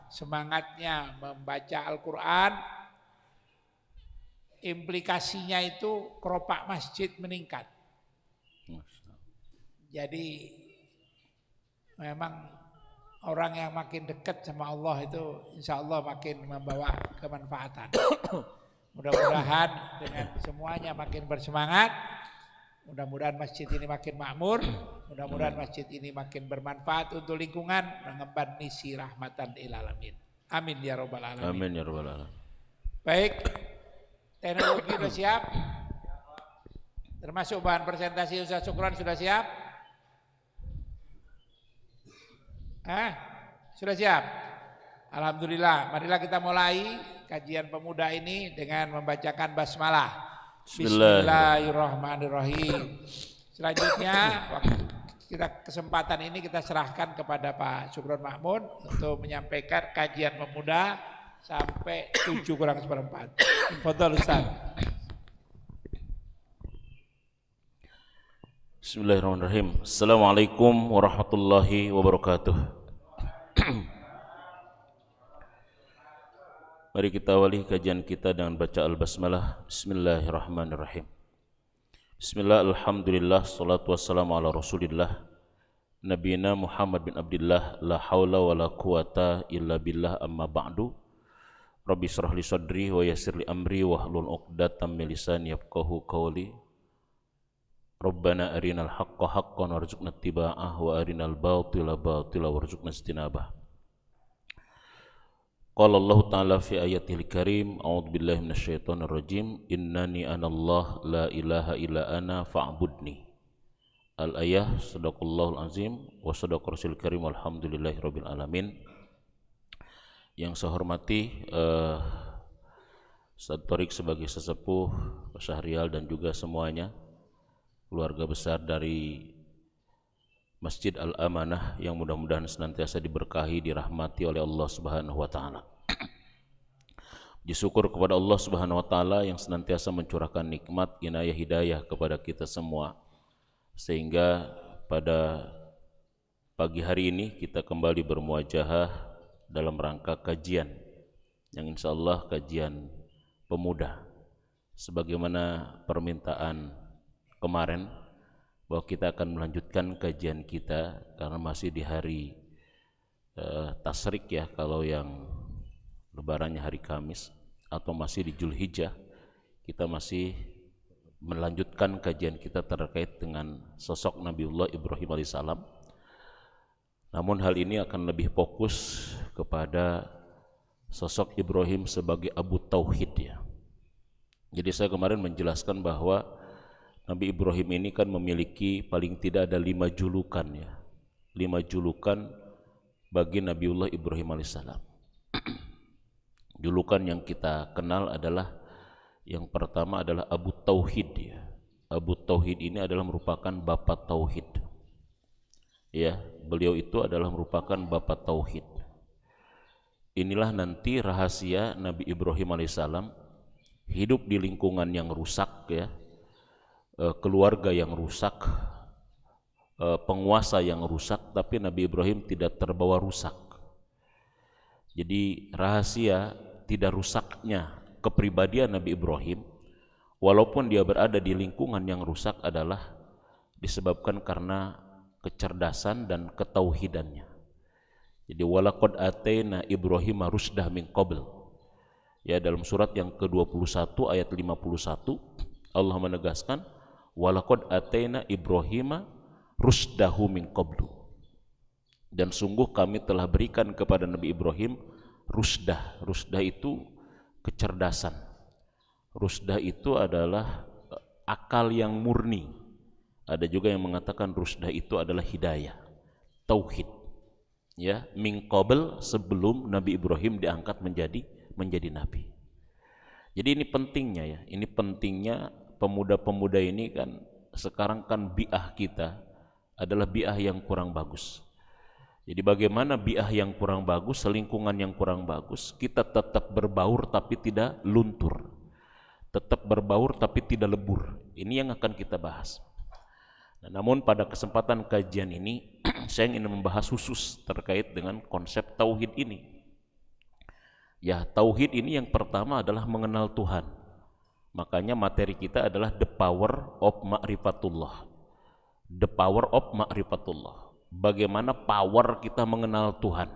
semangatnya membaca Al-Quran, implikasinya itu keropak masjid meningkat. Jadi memang orang yang makin dekat sama Allah itu insya Allah makin membawa kemanfaatan. Mudah-mudahan dengan semuanya makin bersemangat, mudah-mudahan masjid ini makin makmur, mudah-mudahan masjid ini makin bermanfaat untuk lingkungan, mengemban misi rahmatan lil alamin. Amin ya rabbal alamin. Amin ya rabbal alamin. Baik, teknologi sudah siap? Termasuk bahan presentasi Ustaz Syukron sudah siap? Sudah siap? Alhamdulillah, marilah kita mulai kajian pemuda ini dengan membacakan basmalah. Bismillahirrahmanirrahim. Selanjutnya kesempatan ini kita serahkan kepada Pak Syukron Mahmud untuk menyampaikan kajian pemuda sampai 7:4. Fadhal Ustaz. Bismillahirrahmanirrahim. Assalamualaikum warahmatullahi wabarakatuh. Mari kita awali kajian kita dengan baca al-basmalah. Bismillahirrahmanirrahim. Bismillah, alhamdulillah, salatu wassalamu ala rasulillah Nabiyina Muhammad bin Abdillah. La hawla wa la quwata illa billah, amma ba'du. Rabbi syrah li sadri wa yassir li amri wahlul 'uqdatam min lisani yafqahu qawli. Rabbana arinal haqqa haqqan warzuqna ittiba'ah wa arinal batila batila warzuqna ijtinabah. Qala Allah Ta'ala fi ayatil karim, a'udzu billahi minasyaitonir rajim, innani anallah la ilaha illa ana fa'budni. Al-ayah, sadaqallahul azim wa sadaqa rasul karim, walhamdulillahi rabbil alamin. Yang saya hormati Ustaz Thoriq sebagai sesepuh, Pak Syahrial dan juga semuanya keluarga besar dari Masjid Al-Amanah yang mudah-mudahan senantiasa diberkahi, dirahmati oleh Allah Subhanahu wa taala. Disyukur kepada Allah Subhanahu wa taala yang senantiasa mencurahkan nikmat, inayah, hidayah kepada kita semua, sehingga pada pagi hari ini kita kembali bermuajahah dalam rangka kajian yang insyaallah kajian pemuda, sebagaimana permintaan kemarin bahwa kita akan melanjutkan kajian kita karena masih di hari tasyrik ya, kalau yang lebarannya hari Kamis, atau masih di Zulhijjah. Kita masih melanjutkan kajian kita terkait dengan sosok Nabiullah Ibrahim alaihissalam. Namun hal ini akan lebih fokus kepada sosok Ibrahim sebagai Abu Tauhid ya. Jadi saya kemarin menjelaskan bahwa Nabi Ibrahim ini kan memiliki paling tidak ada 5 julukan ya. 5 julukan bagi Nabiullah Ibrahim alaihissalam. Julukan yang kita kenal adalah, yang pertama adalah Abu Tauhid ya. Abu Tauhid ini adalah merupakan Bapak Tauhid. Ya, beliau itu adalah merupakan Bapak Tauhid. Inilah nanti rahasia Nabi Ibrahim alaihissalam hidup di lingkungan yang rusak ya. Keluarga yang rusak, penguasa yang rusak, tapi Nabi Ibrahim tidak terbawa rusak. Jadi rahasia tidak rusaknya kepribadian Nabi Ibrahim walaupun dia berada di lingkungan yang rusak adalah disebabkan karena kecerdasan dan ketauhidannya. Jadi walaqad ataina Ibrahim rusdah min qabl. Ya, dalam surat yang ke-21 ayat 51 Allah menegaskan walaqad ataina Ibrahima rusdahu min qablu. Dan sungguh kami telah berikan kepada Nabi Ibrahim rusdah. Rusdah itu kecerdasan. Rusdah itu adalah akal yang murni. Ada juga yang mengatakan rusdah itu adalah hidayah, tauhid. Ya, min qabl, sebelum Nabi Ibrahim diangkat menjadi nabi. Jadi ini pentingnya ya. Ini pentingnya pemuda-pemuda ini kan sekarang kan bi'ah kita adalah bi'ah yang kurang bagus. Jadi bagaimana bi'ah yang kurang bagus, selingkungan yang kurang bagus, kita tetap berbaur tapi tidak luntur, tetap berbaur tapi tidak lebur. Ini yang akan kita bahas. Nah, namun pada kesempatan kajian ini saya ingin membahas khusus terkait dengan konsep tauhid ini. Ya, tauhid ini yang pertama adalah mengenal Tuhan. Makanya materi kita adalah the power of ma'rifatullah. The power of ma'rifatullah. Bagaimana power kita mengenal Tuhan.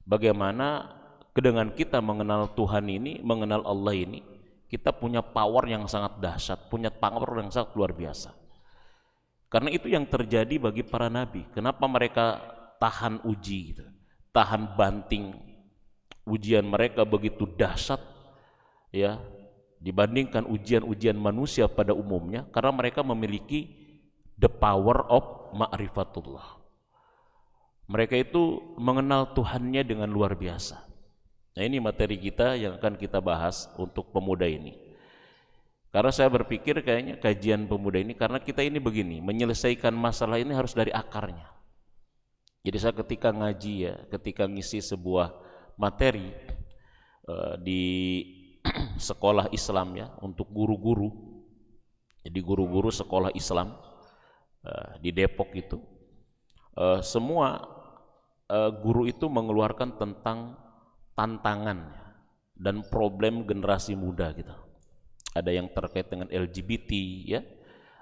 Bagaimana dengan kita mengenal Tuhan ini, mengenal Allah ini, kita punya power yang sangat dahsyat, punya power yang sangat luar biasa. Karena itu yang terjadi bagi para nabi. Kenapa mereka tahan uji gitu, tahan banting, ujian mereka begitu dahsyat ya dibandingkan ujian-ujian manusia pada umumnya, karena mereka memiliki the power of ma'rifatullah. Mereka itu mengenal Tuhannya dengan luar biasa. Nah, ini materi kita yang akan kita bahas untuk pemuda ini. Karena saya berpikir kayaknya kajian pemuda ini, karena kita ini begini, menyelesaikan masalah ini harus dari akarnya. Jadi saya ketika ngaji ya, ketika ngisi sebuah materi di sekolah Islam ya, untuk guru-guru, jadi guru-guru sekolah Islam di Depok itu, semua guru itu mengeluarkan tentang tantangan dan problem generasi muda gitu. Ada yang terkait dengan LGBT ya,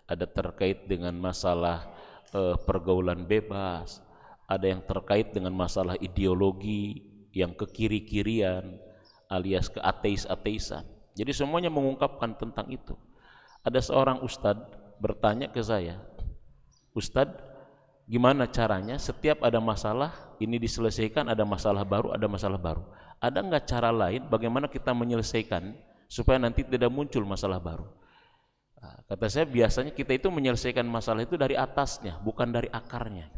ada terkait dengan masalah pergaulan bebas, ada yang terkait dengan masalah ideologi yang ke kiri-kirian alias ke ateis-ateisan. Jadi semuanya mengungkapkan tentang itu. Ada seorang ustadz bertanya ke saya, "Ustadz, gimana caranya setiap ada masalah ini diselesaikan, ada masalah baru, ada masalah baru. Ada enggak cara lain bagaimana kita menyelesaikan supaya nanti tidak muncul masalah baru?" Kata saya, biasanya kita itu menyelesaikan masalah itu dari atasnya, bukan dari akarnya.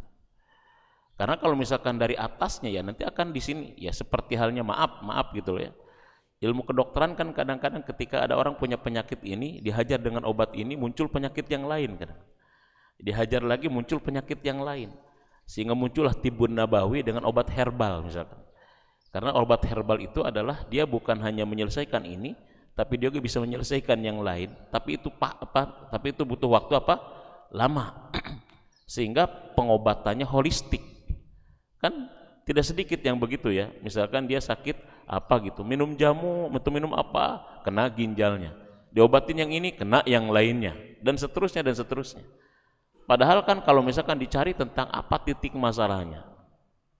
Karena kalau misalkan dari atasnya ya nanti akan di sini ya seperti halnya maaf gitu loh ya. Ilmu kedokteran kan kadang-kadang ketika ada orang punya penyakit ini, dihajar dengan obat ini muncul penyakit yang lain kadang. Dihajar lagi muncul penyakit yang lain. Sehingga muncullah tibun nabawi dengan obat herbal misalkan. Karena obat herbal itu adalah dia bukan hanya menyelesaikan ini, tapi dia juga bisa menyelesaikan yang lain, tapi itu butuh waktu lama. Sehingga pengobatannya holistik. Kan tidak sedikit yang begitu ya. Misalkan dia sakit gitu, minum jamu atau minum apa, kena ginjalnya. Diobatin yang ini, kena yang lainnya, dan seterusnya dan seterusnya. Padahal kan kalau misalkan dicari tentang apa titik masalahnya,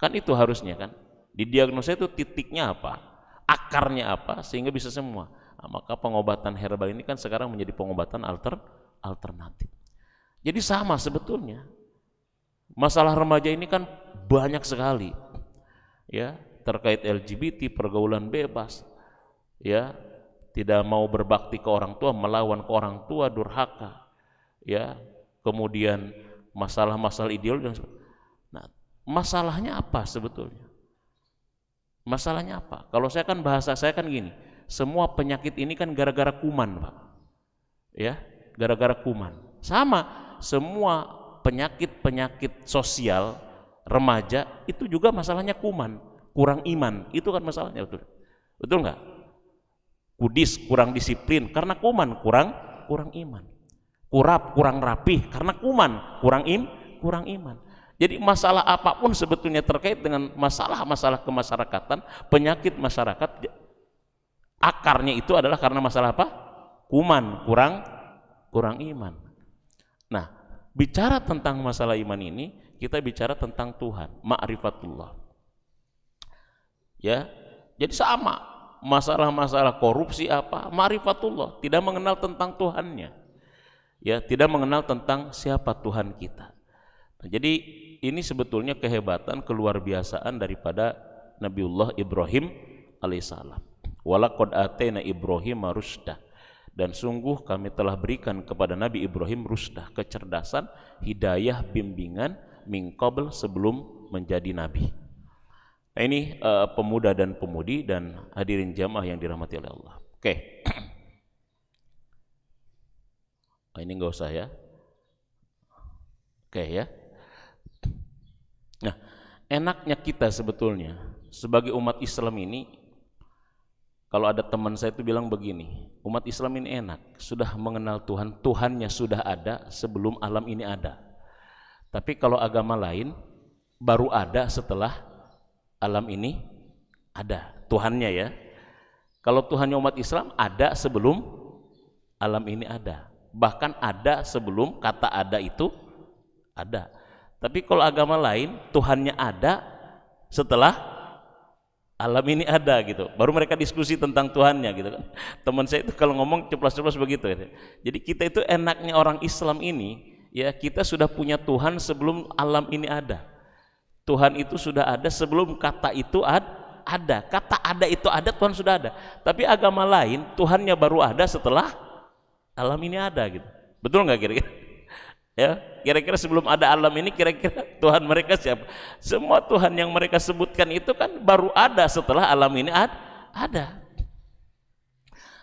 kan itu harusnya kan didiagnosa itu titiknya apa, akarnya apa, sehingga bisa semua. Nah, maka pengobatan herbal ini kan sekarang menjadi pengobatan alternatif. Jadi sama sebetulnya. Masalah remaja ini kan banyak sekali ya, terkait LGBT, pergaulan bebas ya, tidak mau berbakti ke orang tua, melawan ke orang tua, durhaka ya, kemudian masalah-masalah ideologi. Nah, masalahnya apa sebetulnya? Masalahnya apa? Kalau saya kan bahasa saya kan gini, semua penyakit ini kan gara-gara kuman, Pak. Ya, gara-gara kuman. Sama, semua penyakit-penyakit sosial remaja itu juga masalahnya kuman, kurang iman. Itu kan masalahnya, betul. Betul enggak? Kudis, kurang disiplin karena kuman, kurang iman. Kurap, kurang rapih karena kuman, kurang iman. Jadi masalah apapun sebetulnya terkait dengan masalah-masalah kemasyarakatan, penyakit masyarakat, akarnya itu adalah karena masalah apa? Kuman, kurang iman. Nah, bicara tentang masalah iman ini, kita bicara tentang Tuhan, ma'rifatullah. Ya, jadi sama masalah-masalah korupsi apa, ma'rifatullah, tidak mengenal tentang Tuhannya. Ya, tidak mengenal tentang siapa Tuhan kita. Nah, jadi ini sebetulnya kehebatan, keluar biasaan daripada Nabiullah Ibrahim alaihissalam. Walaqad atayna Ibrahim rusdah. Dan sungguh kami telah berikan kepada Nabi Ibrahim rusdah, kecerdasan, hidayah, bimbingan min qabl, sebelum menjadi nabi. Nah, ini pemuda dan pemudi dan hadirin jamaah yang dirahmati oleh Allah. Oke. Nah, ini enggak usah ya. Oke ya. Nah, enaknya kita sebetulnya sebagai umat Islam ini, kalau ada teman saya itu bilang begini, umat Islam ini enak, sudah mengenal Tuhan, Tuhannya sudah ada sebelum alam ini ada. Tapi kalau agama lain baru ada setelah alam ini ada. Tuhannya ya. Kalau Tuhannya umat Islam ada sebelum alam ini ada. Bahkan ada sebelum kata ada itu ada. Tapi kalau agama lain Tuhannya ada setelah alam ini ada gitu. Baru mereka diskusi tentang Tuhannya gitu kan. Teman saya itu kalau ngomong ceplos-ceplos begitu ya. Jadi kita itu enaknya orang Islam ini ya, kita sudah punya Tuhan sebelum alam ini ada. Tuhan itu sudah ada sebelum kata itu ada. Kata ada itu ada, Tuhan sudah ada. Tapi agama lain Tuhannya baru ada setelah alam ini ada gitu. Betul nggak kira-kira? Ya, kira-kira sebelum ada alam ini kira-kira Tuhan mereka siapa? Semua Tuhan yang mereka sebutkan itu kan baru ada setelah alam ini ada.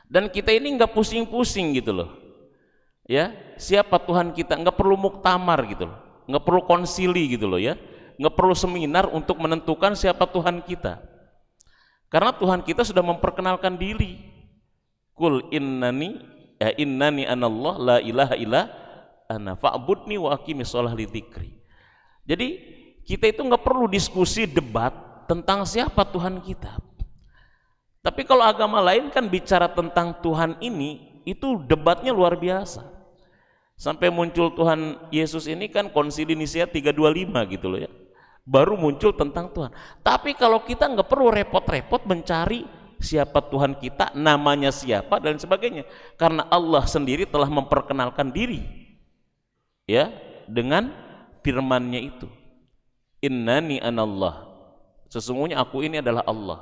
Dan kita ini nggak pusing-pusing gitu loh. Ya, siapa Tuhan kita? Nggak perlu muktamar gitu loh. Nggak perlu konsili gitu loh ya. Nggak perlu seminar untuk menentukan siapa Tuhan kita. Karena Tuhan kita sudah memperkenalkan diri. Qul innani anallah la ilaha illa ana fa'budni wa aqimis shalah li dzikri. Jadi kita itu nggak perlu diskusi debat tentang siapa Tuhan kita. Tapi kalau agama lain kan bicara tentang Tuhan ini itu debatnya luar biasa. Sampai muncul Tuhan Yesus ini kan Konsili Nicea 325 gitu loh ya. Baru muncul tentang Tuhan. Tapi kalau kita nggak perlu repot-repot mencari siapa Tuhan kita, namanya siapa dan sebagainya, karena Allah sendiri telah memperkenalkan diri ya dengan firman-Nya itu, innani anallah, sesungguhnya aku ini adalah Allah,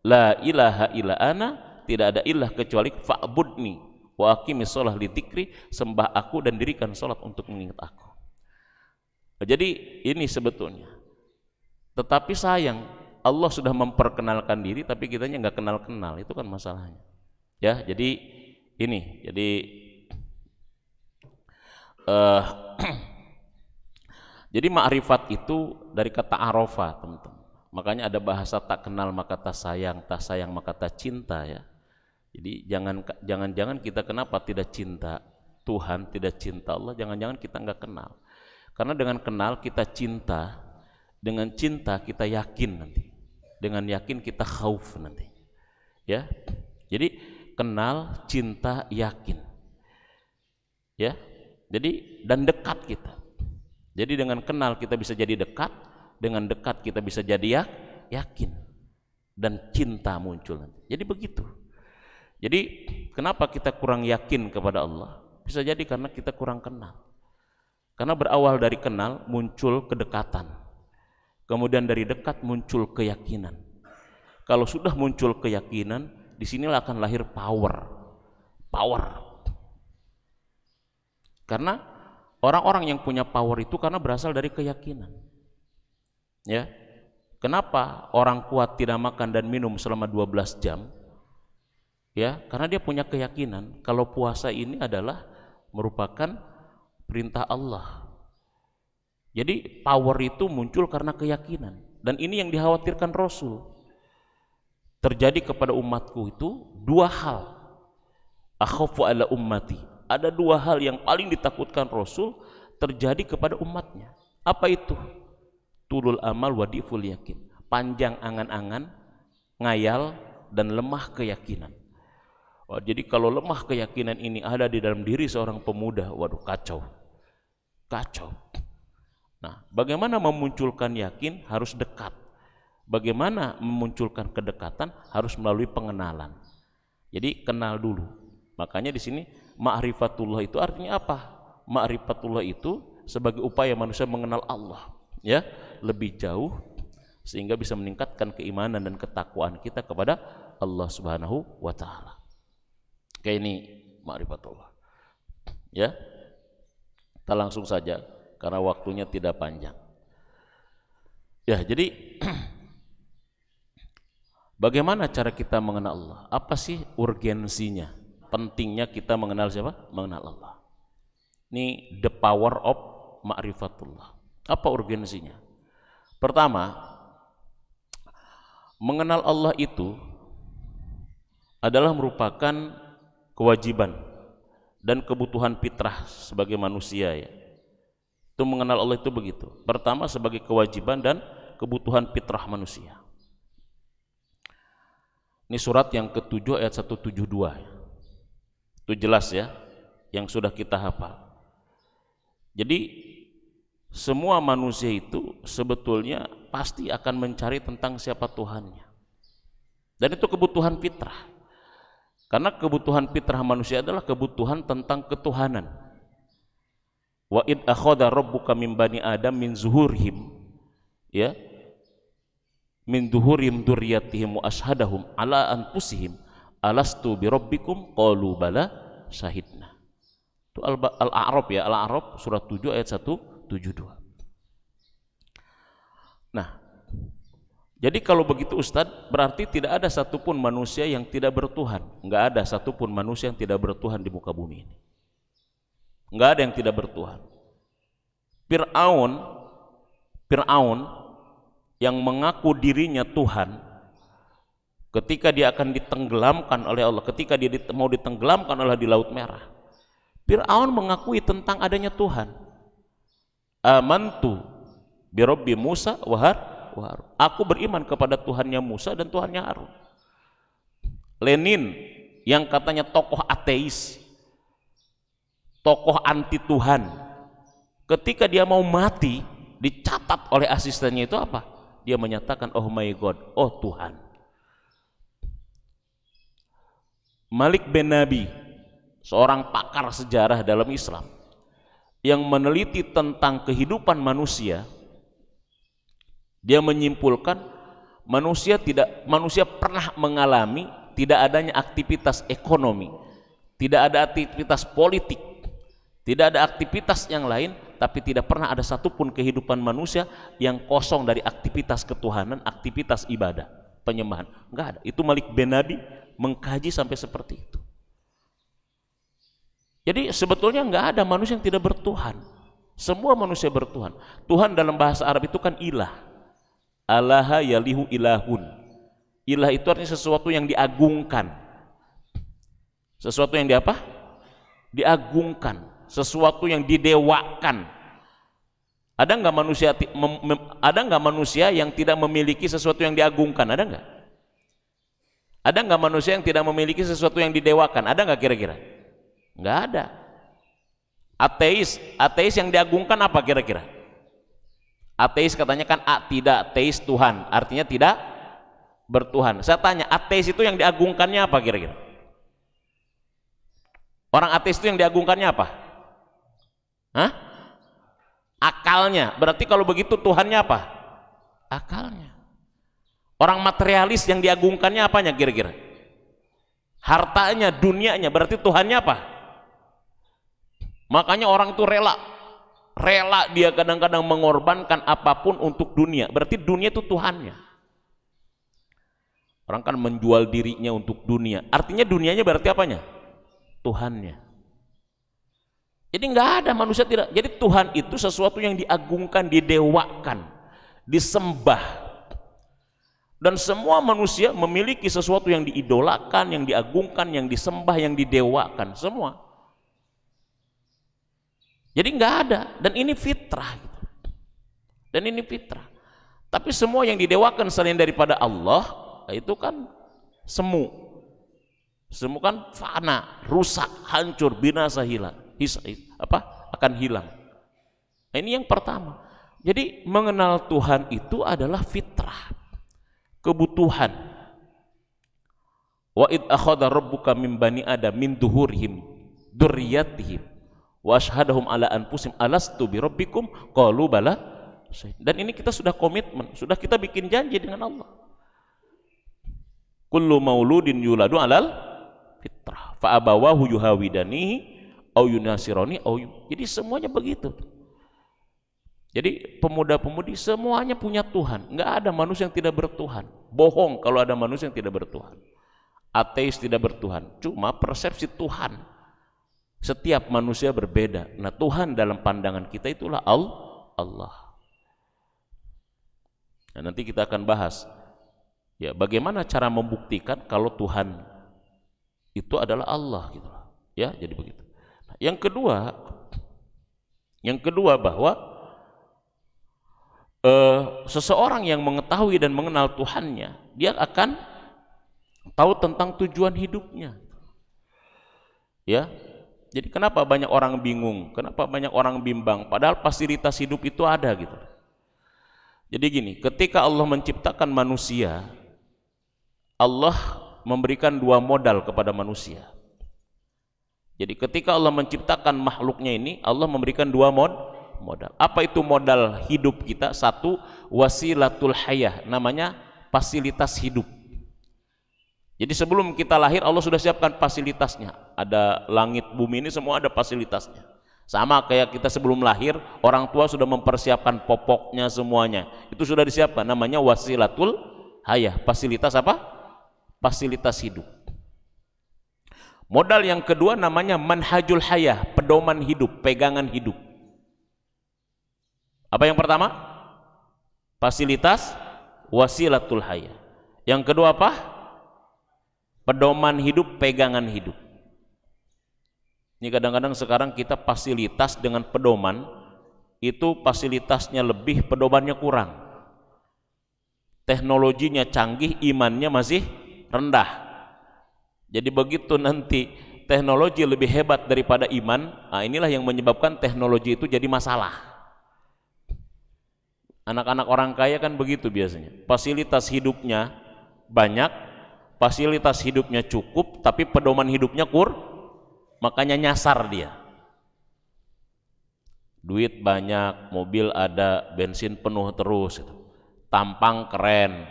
la ilaha illa ana, tidak ada ilah kecuali, fa'budni wa aqimis shalah li dzikri, sembah aku dan dirikan salat untuk mengingat aku. Jadi ini sebetulnya. Tetapi sayang Allah sudah memperkenalkan diri tapi kitanya nggak kenal-kenal, itu kan masalahnya. Ya, jadi ini, jadi jadi ma'rifat itu dari kata arofa, teman-teman. Makanya ada bahasa tak kenal maka tak sayang maka tak cinta ya. Jadi jangan kita kenapa tidak cinta Tuhan, tidak cinta Allah, jangan-jangan kita nggak kenal. Karena dengan kenal kita cinta. Dengan cinta kita yakin nanti, dengan yakin kita khauf nanti, ya. Jadi kenal, cinta, yakin, ya. Jadi dan dekat kita. Jadi dengan kenal kita bisa jadi dekat, dengan dekat kita bisa jadi yakin, dan cinta muncul nanti. Jadi begitu. Jadi kenapa kita kurang yakin kepada Allah? Bisa jadi karena kita kurang kenal. Karena berawal dari kenal muncul kedekatan. Kemudian dari dekat muncul keyakinan. Kalau sudah muncul keyakinan, disinilah akan lahir power. Karena orang-orang yang punya power itu karena berasal dari keyakinan. Ya, kenapa orang kuat tidak makan dan minum selama 12 jam? Ya, karena dia punya keyakinan kalau puasa ini adalah merupakan perintah Allah. Jadi power itu muncul karena keyakinan, dan ini yang dikhawatirkan Rasul terjadi kepada umatku itu dua hal. Akhafu ala ummati, ada dua hal yang paling ditakutkan Rasul terjadi kepada umatnya. Apa itu? Tulul amal wa diful yakin, panjang angan-angan, ngayal, dan lemah keyakinan. Jadi kalau lemah keyakinan ini ada di dalam diri seorang pemuda, waduh kacau. Nah, bagaimana memunculkan yakin? Harus dekat. Bagaimana memunculkan kedekatan? Harus melalui pengenalan. Jadi kenal dulu. Makanya di sini ma'rifatullah itu artinya apa? Ma'rifatullah itu sebagai upaya manusia mengenal Allah, ya, lebih jauh sehingga bisa meningkatkan keimanan dan ketakwaan kita kepada Allah Subhanahu wa taala. Kayak ini ma'rifatullah. Ya. Kita langsung saja karena waktunya tidak panjang. Ya, jadi bagaimana cara kita mengenal Allah? Apa sih urgensinya? Pentingnya kita mengenal siapa? Mengenal Allah. Ini the power of ma'rifatullah. Apa urgensinya? Pertama, mengenal Allah itu adalah merupakan kewajiban dan kebutuhan fitrah sebagai manusia ya. Itu mengenal Allah itu begitu. Pertama sebagai kewajiban dan kebutuhan fitrah manusia. Ini surat yang ke-7 ayat 172. Itu jelas ya, yang sudah kita hafal. Jadi semua manusia itu sebetulnya pasti akan mencari tentang siapa Tuhannya. Dan itu kebutuhan fitrah. Karena kebutuhan fitrah manusia adalah kebutuhan tentang ketuhanan. Wa id akhadha rabbuka min bani adam min zuhurihim, ya, min zuhurihim dzurriyyatihim wa ashhadahum ala anfusihim alastu bi rabbikum qalu bala syahidna. Itu Al-A'raf ya, Al-A'raf surat 7 ayat 172. Nah, jadi kalau begitu Ustadz, berarti tidak ada satupun manusia yang tidak bertuhan. Enggak ada satupun manusia yang tidak bertuhan di muka bumi ini. Enggak ada yang tidak bertuhan. Fir'aun yang mengaku dirinya Tuhan, ketika dia akan ditenggelamkan oleh Allah, ketika dia mau ditenggelamkan oleh di Laut Merah, Fir'aun mengakui tentang adanya Tuhan. Amantu bi Rabbi Musa wa Harun. Aku beriman kepada Tuhannya Musa dan Tuhannya Harun. Lenin yang katanya tokoh ateis, tokoh anti Tuhan, ketika dia mau mati, dicatat oleh asistennya itu apa? Dia menyatakan, oh my God, oh Tuhan. Malik bin Nabi, seorang pakar sejarah dalam Islam yang meneliti tentang kehidupan manusia, dia menyimpulkan manusia pernah mengalami tidak adanya aktivitas ekonomi, tidak ada aktivitas politik, tidak ada aktivitas yang lain, tapi tidak pernah ada satupun kehidupan manusia yang kosong dari aktivitas ketuhanan, aktivitas ibadah, penyembahan. Enggak ada. Itu Malik bin Nabi mengkaji sampai seperti itu. Jadi sebetulnya enggak ada manusia yang tidak bertuhan. Semua manusia bertuhan. Tuhan dalam bahasa Arab itu kan ilah. Alaha yalihu ilahun. Ilah itu artinya sesuatu yang diagungkan. Sesuatu yang diagungkan. Sesuatu yang didewakan. Ada nggak manusia yang tidak memiliki sesuatu yang diagungkan? Ada nggak? Ada nggak manusia yang tidak memiliki sesuatu yang didewakan? Ada nggak kira-kira? Nggak ada. Ateis yang diagungkan apa kira-kira? Ateis katanya kan tidak teis Tuhan, artinya tidak bertuhan. Saya tanya, ateis itu yang diagungkannya apa kira-kira? Orang ateis itu yang diagungkannya apa? Hah? Akalnya. Berarti kalau begitu Tuhannya apa? Akalnya. Orang materialis yang diagungkannya apanya kira-kira? Hartanya, dunianya. Berarti Tuhannya apa? Makanya orang itu rela dia kadang-kadang mengorbankan apapun untuk dunia. Berarti dunia itu Tuhannya. Orang kan menjual dirinya untuk dunia. Artinya dunianya berarti apanya? Tuhannya. Jadi nggak ada manusia tidak. Jadi Tuhan itu sesuatu yang diagungkan, didewakan, disembah. Dan semua manusia memiliki sesuatu yang diidolakan, yang diagungkan, yang disembah, yang didewakan. Semua. Jadi nggak ada, dan ini fitrah gitu. Dan ini fitrah. Tapi semua yang didewakan selain daripada Allah itu kan semu. Semu kan fana, rusak, hancur, binasa, hilang. Akan hilang. Nah, ini yang pertama. Jadi mengenal Tuhan itu adalah fitrah, kebutuhan. Wa id akhadha rabbuka min bani adam min duhurihim dzurriyyatihim wa ashhadahum ala anfusihim alastu bi rabbikum qalu bala. Dan ini kita sudah komitmen, sudah kita bikin janji dengan Allah. Kullu mauludin yuladu alal fitrah fa abawahu yuhawidanihi au yunasirani au. Jadi semuanya begitu. Jadi pemuda-pemudi semuanya punya Tuhan. Enggak ada manusia yang tidak bertuhan. Bohong kalau ada manusia yang tidak bertuhan. Ateis tidak bertuhan. Cuma persepsi Tuhan setiap manusia berbeda. Nah, Tuhan dalam pandangan kita itulah Allah. Nah, nanti kita akan bahas ya bagaimana cara membuktikan kalau Tuhan itu adalah Allah gitu. Ya, jadi begitu. Nah, yang kedua bahwa seseorang yang mengetahui dan mengenal Tuhannya, dia akan tahu tentang tujuan hidupnya. Ya, jadi kenapa banyak orang bingung, kenapa banyak orang bimbang, padahal fasilitas hidup itu ada gitu. Jadi gini, ketika Allah menciptakan manusia, Allah memberikan dua modal kepada manusia. Jadi ketika Allah menciptakan makhluknya ini, Allah memberikan dua modal. Apa itu modal hidup kita? Satu, wasilatul hayah, namanya fasilitas hidup. Jadi sebelum kita lahir Allah sudah siapkan fasilitasnya. Ada langit bumi ini semua ada fasilitasnya. Sama kayak kita sebelum lahir, orang tua sudah mempersiapkan popoknya semuanya. Itu sudah disiapkan, namanya wasilatul hayah. Fasilitas apa? Fasilitas hidup. Modal yang kedua namanya manhajul hayah, pedoman hidup, pegangan hidup. Apa yang pertama? Fasilitas wasilatul hayah. Yang kedua apa? Pedoman hidup, pegangan hidup. Ini kadang-kadang sekarang kita fasilitas dengan pedoman, itu fasilitasnya lebih, pedomannya kurang. Teknologinya canggih, imannya masih rendah. Jadi begitu nanti teknologi lebih hebat daripada iman, nah inilah yang menyebabkan teknologi itu jadi masalah. Anak-anak orang kaya kan begitu biasanya. Fasilitas hidupnya banyak, fasilitas hidupnya cukup, tapi pedoman hidupnya makanya nyasar dia. Duit banyak, mobil ada, bensin penuh terus, tampang keren,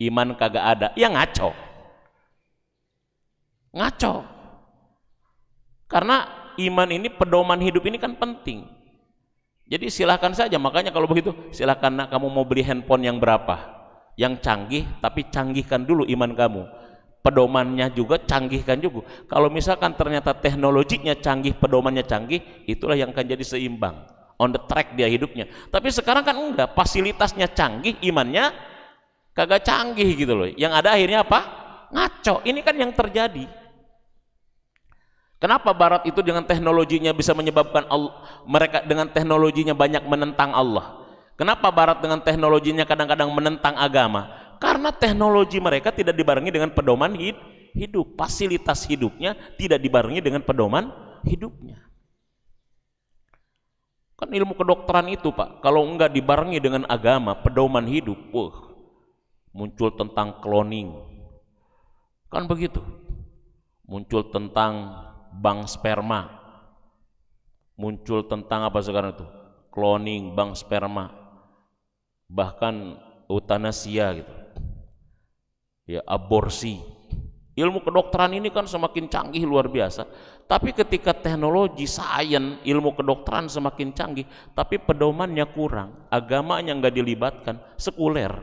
iman kagak ada, ya ngaco. Karena iman ini, pedoman hidup ini kan penting. Jadi silahkan saja, makanya kalau begitu silahkan nak, kamu mau beli handphone yang berapa, yang canggih, tapi canggihkan dulu iman kamu, pedomannya juga canggihkan juga. Kalau misalkan ternyata teknologinya canggih, pedomannya canggih, itulah yang akan jadi seimbang, on the track dia hidupnya. Tapi sekarang kan enggak, fasilitasnya canggih, imannya kagak canggih gitu loh. Yang ada akhirnya apa? Ngaco. Ini kan yang terjadi. Kenapa Barat itu dengan teknologinya bisa menyebabkan mereka dengan teknologinya banyak menentang Allah? Kenapa Barat dengan teknologinya kadang-kadang menentang agama? Karena teknologi mereka tidak dibarengi dengan pedoman hidup. Fasilitas hidupnya tidak dibarengi dengan pedoman hidupnya. Kan ilmu kedokteran itu Pak, kalau enggak dibarengi dengan agama, pedoman hidup, muncul tentang cloning. Kan begitu. Muncul tentang bank sperma, muncul tentang apa sekarang itu, cloning, bank sperma, bahkan eutanasia gitu ya, aborsi. Ilmu kedokteran ini kan semakin canggih luar biasa, tapi ketika teknologi, sains, ilmu kedokteran semakin canggih, tapi pedomannya kurang, agamanya nggak dilibatkan, sekuler,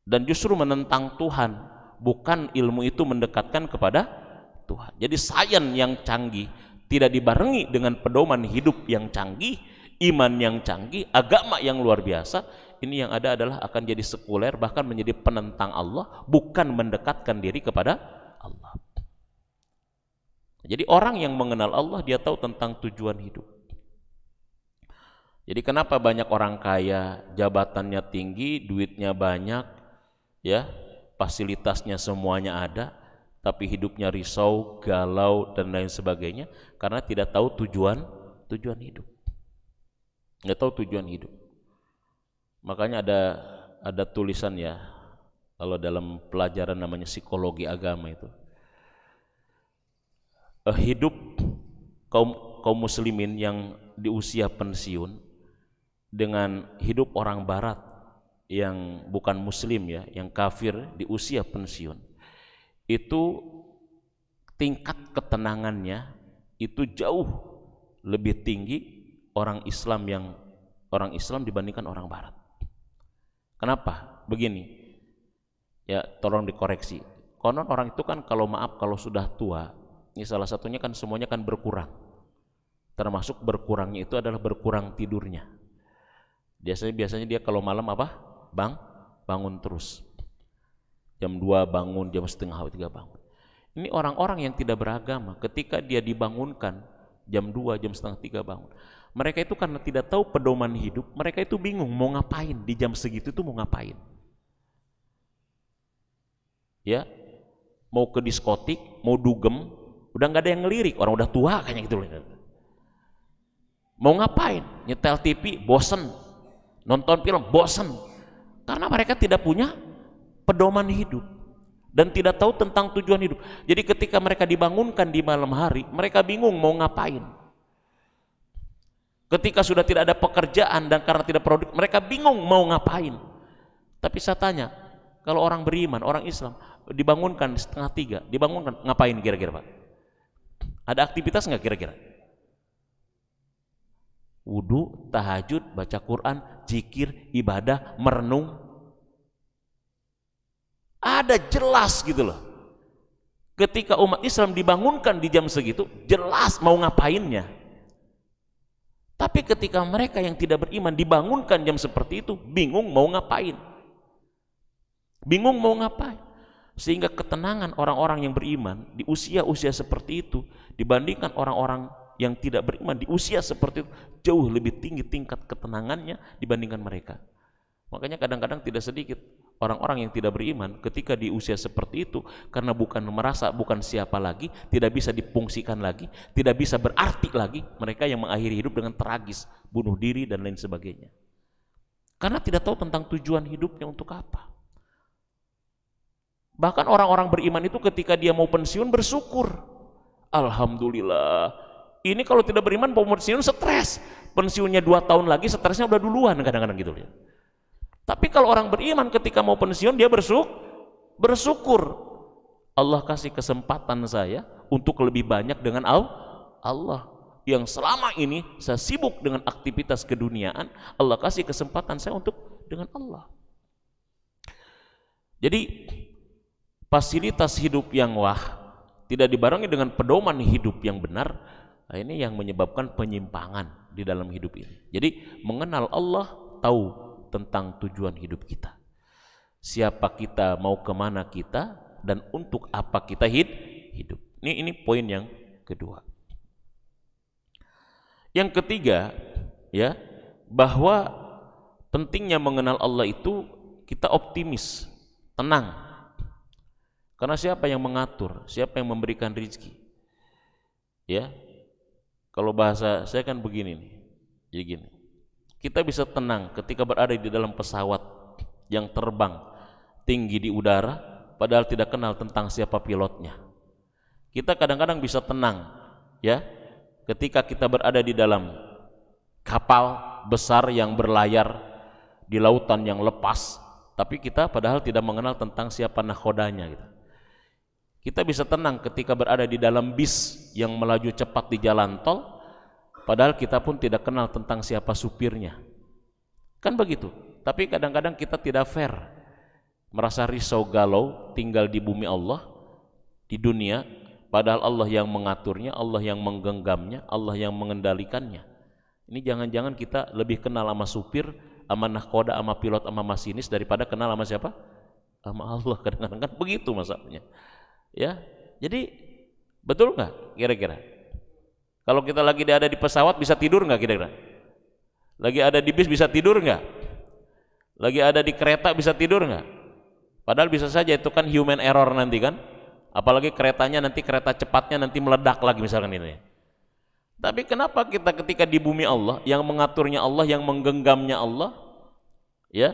dan justru menentang Tuhan, bukan ilmu itu mendekatkan kepada Tuhan. Jadi sains yang canggih tidak dibarengi dengan pedoman hidup yang canggih, iman yang canggih, agama yang luar biasa, ini yang ada adalah akan jadi sekuler, bahkan menjadi penentang Allah, bukan mendekatkan diri kepada Allah. Jadi orang yang mengenal Allah, dia tahu tentang tujuan hidup. Jadi kenapa banyak orang kaya, jabatannya tinggi, duitnya banyak, ya, fasilitasnya semuanya ada, tapi hidupnya risau, galau, dan lain sebagainya, karena tidak tahu tujuan hidup. Nggak tahu tujuan hidup. Makanya ada tulisan ya, kalau dalam pelajaran namanya psikologi agama itu, hidup kaum muslimin yang di usia pensiun dengan hidup orang barat yang bukan muslim ya, yang kafir di usia pensiun, itu tingkat ketenangannya itu jauh lebih tinggi orang Islam dibandingkan orang barat. Kenapa? Begini ya, tolong dikoreksi. Konon orang itu kan kalau sudah tua, ini salah satunya kan semuanya kan berkurang, termasuk berkurangnya itu adalah berkurang tidurnya. Biasanya dia kalau malam apa? Bangun terus. Jam 2 bangun, jam setengah 3 bangun. Ini orang-orang yang tidak beragama, ketika dia dibangunkan jam 2, jam setengah 3 bangun, mereka itu karena tidak tahu pedoman hidup, mereka itu bingung mau ngapain di jam segitu, itu mau ngapain. ya, mau ke diskotik, mau dugem, udah nggak ada yang ngelirik, orang udah tua kayaknya gitu loh. Mau ngapain? Nyetel TV, bosen. Nonton film, bosen. Karena mereka tidak punya pedoman hidup dan tidak tahu tentang tujuan hidup. Jadi ketika mereka dibangunkan di malam hari, mereka bingung mau ngapain. Ketika sudah tidak ada pekerjaan dan karena tidak produktif, mereka bingung mau ngapain. Tapi saya tanya, kalau orang beriman, orang Islam, dibangunkan 2:30, dibangunkan ngapain kira-kira Pak? Ada aktivitas nggak kira-kira? Wudu, tahajud, baca Quran, zikir, ibadah, merenung. Ada jelas gitu loh. Ketika umat Islam dibangunkan di jam segitu, jelas mau ngapainnya. Tapi ketika mereka yang tidak beriman dibangunkan jam seperti itu, bingung mau ngapain. Bingung mau ngapain. Sehingga ketenangan orang-orang yang beriman di usia-usia seperti itu dibandingkan orang-orang yang tidak beriman di usia seperti itu jauh lebih tinggi tingkat ketenangannya dibandingkan mereka. Makanya kadang-kadang tidak sedikit orang-orang yang tidak beriman ketika di usia seperti itu karena bukan merasa bukan siapa lagi, tidak bisa difungsikan lagi, tidak bisa berarti lagi, mereka yang mengakhiri hidup dengan tragis, bunuh diri dan lain sebagainya. Karena tidak tahu tentang tujuan hidupnya untuk apa. Bahkan orang-orang beriman itu ketika dia mau pensiun bersyukur. Alhamdulillah. Ini kalau tidak beriman mau pensiun stres. Pensiunnya 2 tahun lagi stresnya udah duluan kadang-kadang gitu ya. Tapi kalau orang beriman ketika mau pensiun dia bersyukur. Allah kasih kesempatan saya untuk lebih banyak dengan Allah. Yang selama ini saya sibuk dengan aktivitas keduniaan, Allah kasih kesempatan saya untuk dengan Allah. Jadi fasilitas hidup yang tidak dibarengi dengan pedoman hidup yang benar, ini yang menyebabkan penyimpangan di dalam hidup ini. Jadi mengenal Allah, tahu tentang tujuan hidup kita, siapa kita, mau kemana kita, dan untuk apa kita hidup. Ini poin yang kedua. Yang ketiga, ya, bahwa pentingnya mengenal Allah itu kita optimis, tenang. Karena siapa yang mengatur, siapa yang memberikan rezeki? Ya, kalau bahasa saya kan begini nih, jadi gini. Kita bisa tenang ketika berada di dalam pesawat yang terbang tinggi di udara, padahal tidak kenal tentang siapa pilotnya. Kita kadang-kadang bisa tenang, ya, ketika kita berada di dalam kapal besar yang berlayar di lautan yang lepas, tapi kita padahal tidak mengenal tentang siapa nahkodanya gitu. Kita bisa tenang ketika berada di dalam bis yang melaju cepat di jalan tol, padahal kita pun tidak kenal tentang siapa supirnya. Kan begitu. Tapi kadang-kadang kita tidak fair, merasa risau galau tinggal di bumi Allah, di dunia, padahal Allah yang mengaturnya, Allah yang menggenggamnya, Allah yang mengendalikannya. Ini jangan-jangan kita lebih kenal sama supir, sama nahkoda, sama pilot, sama masinis daripada kenal sama siapa? Sama Allah. Kadang-kadang kan begitu masalahnya. Ya, jadi betul nggak kira-kira? Kalau kita lagi ada di pesawat bisa tidur nggak kira-kira? Lagi ada di bis bisa tidur nggak? Lagi ada di kereta bisa tidur nggak? Padahal bisa saja itu kan human error nanti kan. Apalagi keretanya nanti kereta cepatnya nanti meledak lagi misalkan ini. Tapi kenapa kita ketika di bumi Allah, yang mengaturnya Allah, yang menggenggamnya Allah, ya,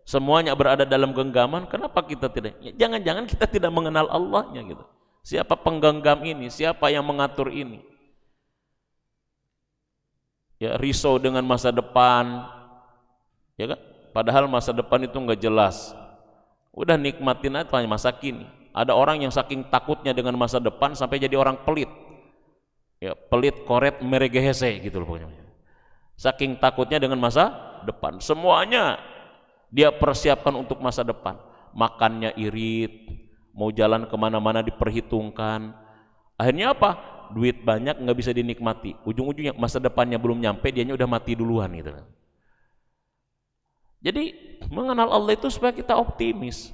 semuanya berada dalam genggaman, kenapa kita tidak? Jangan-jangan kita tidak mengenal Allahnya gitu. Siapa penggenggam ini? Siapa yang mengatur ini? Ya, risau dengan masa depan, ya kan? Padahal masa depan itu nggak jelas. Udah nikmatin aja masa kini. Ada orang yang saking takutnya dengan masa depan sampai jadi orang pelit. Ya, pelit, koret, meregehese gitu loh pokoknya. Saking takutnya dengan masa depan, semuanya dia persiapkan untuk masa depan. Makannya irit, mau jalan kemana-mana diperhitungkan. Akhirnya apa? Duit banyak nggak bisa dinikmati. Ujung-ujungnya masa depannya belum nyampe, dianya udah mati duluan gitu. Jadi mengenal Allah itu supaya kita optimis.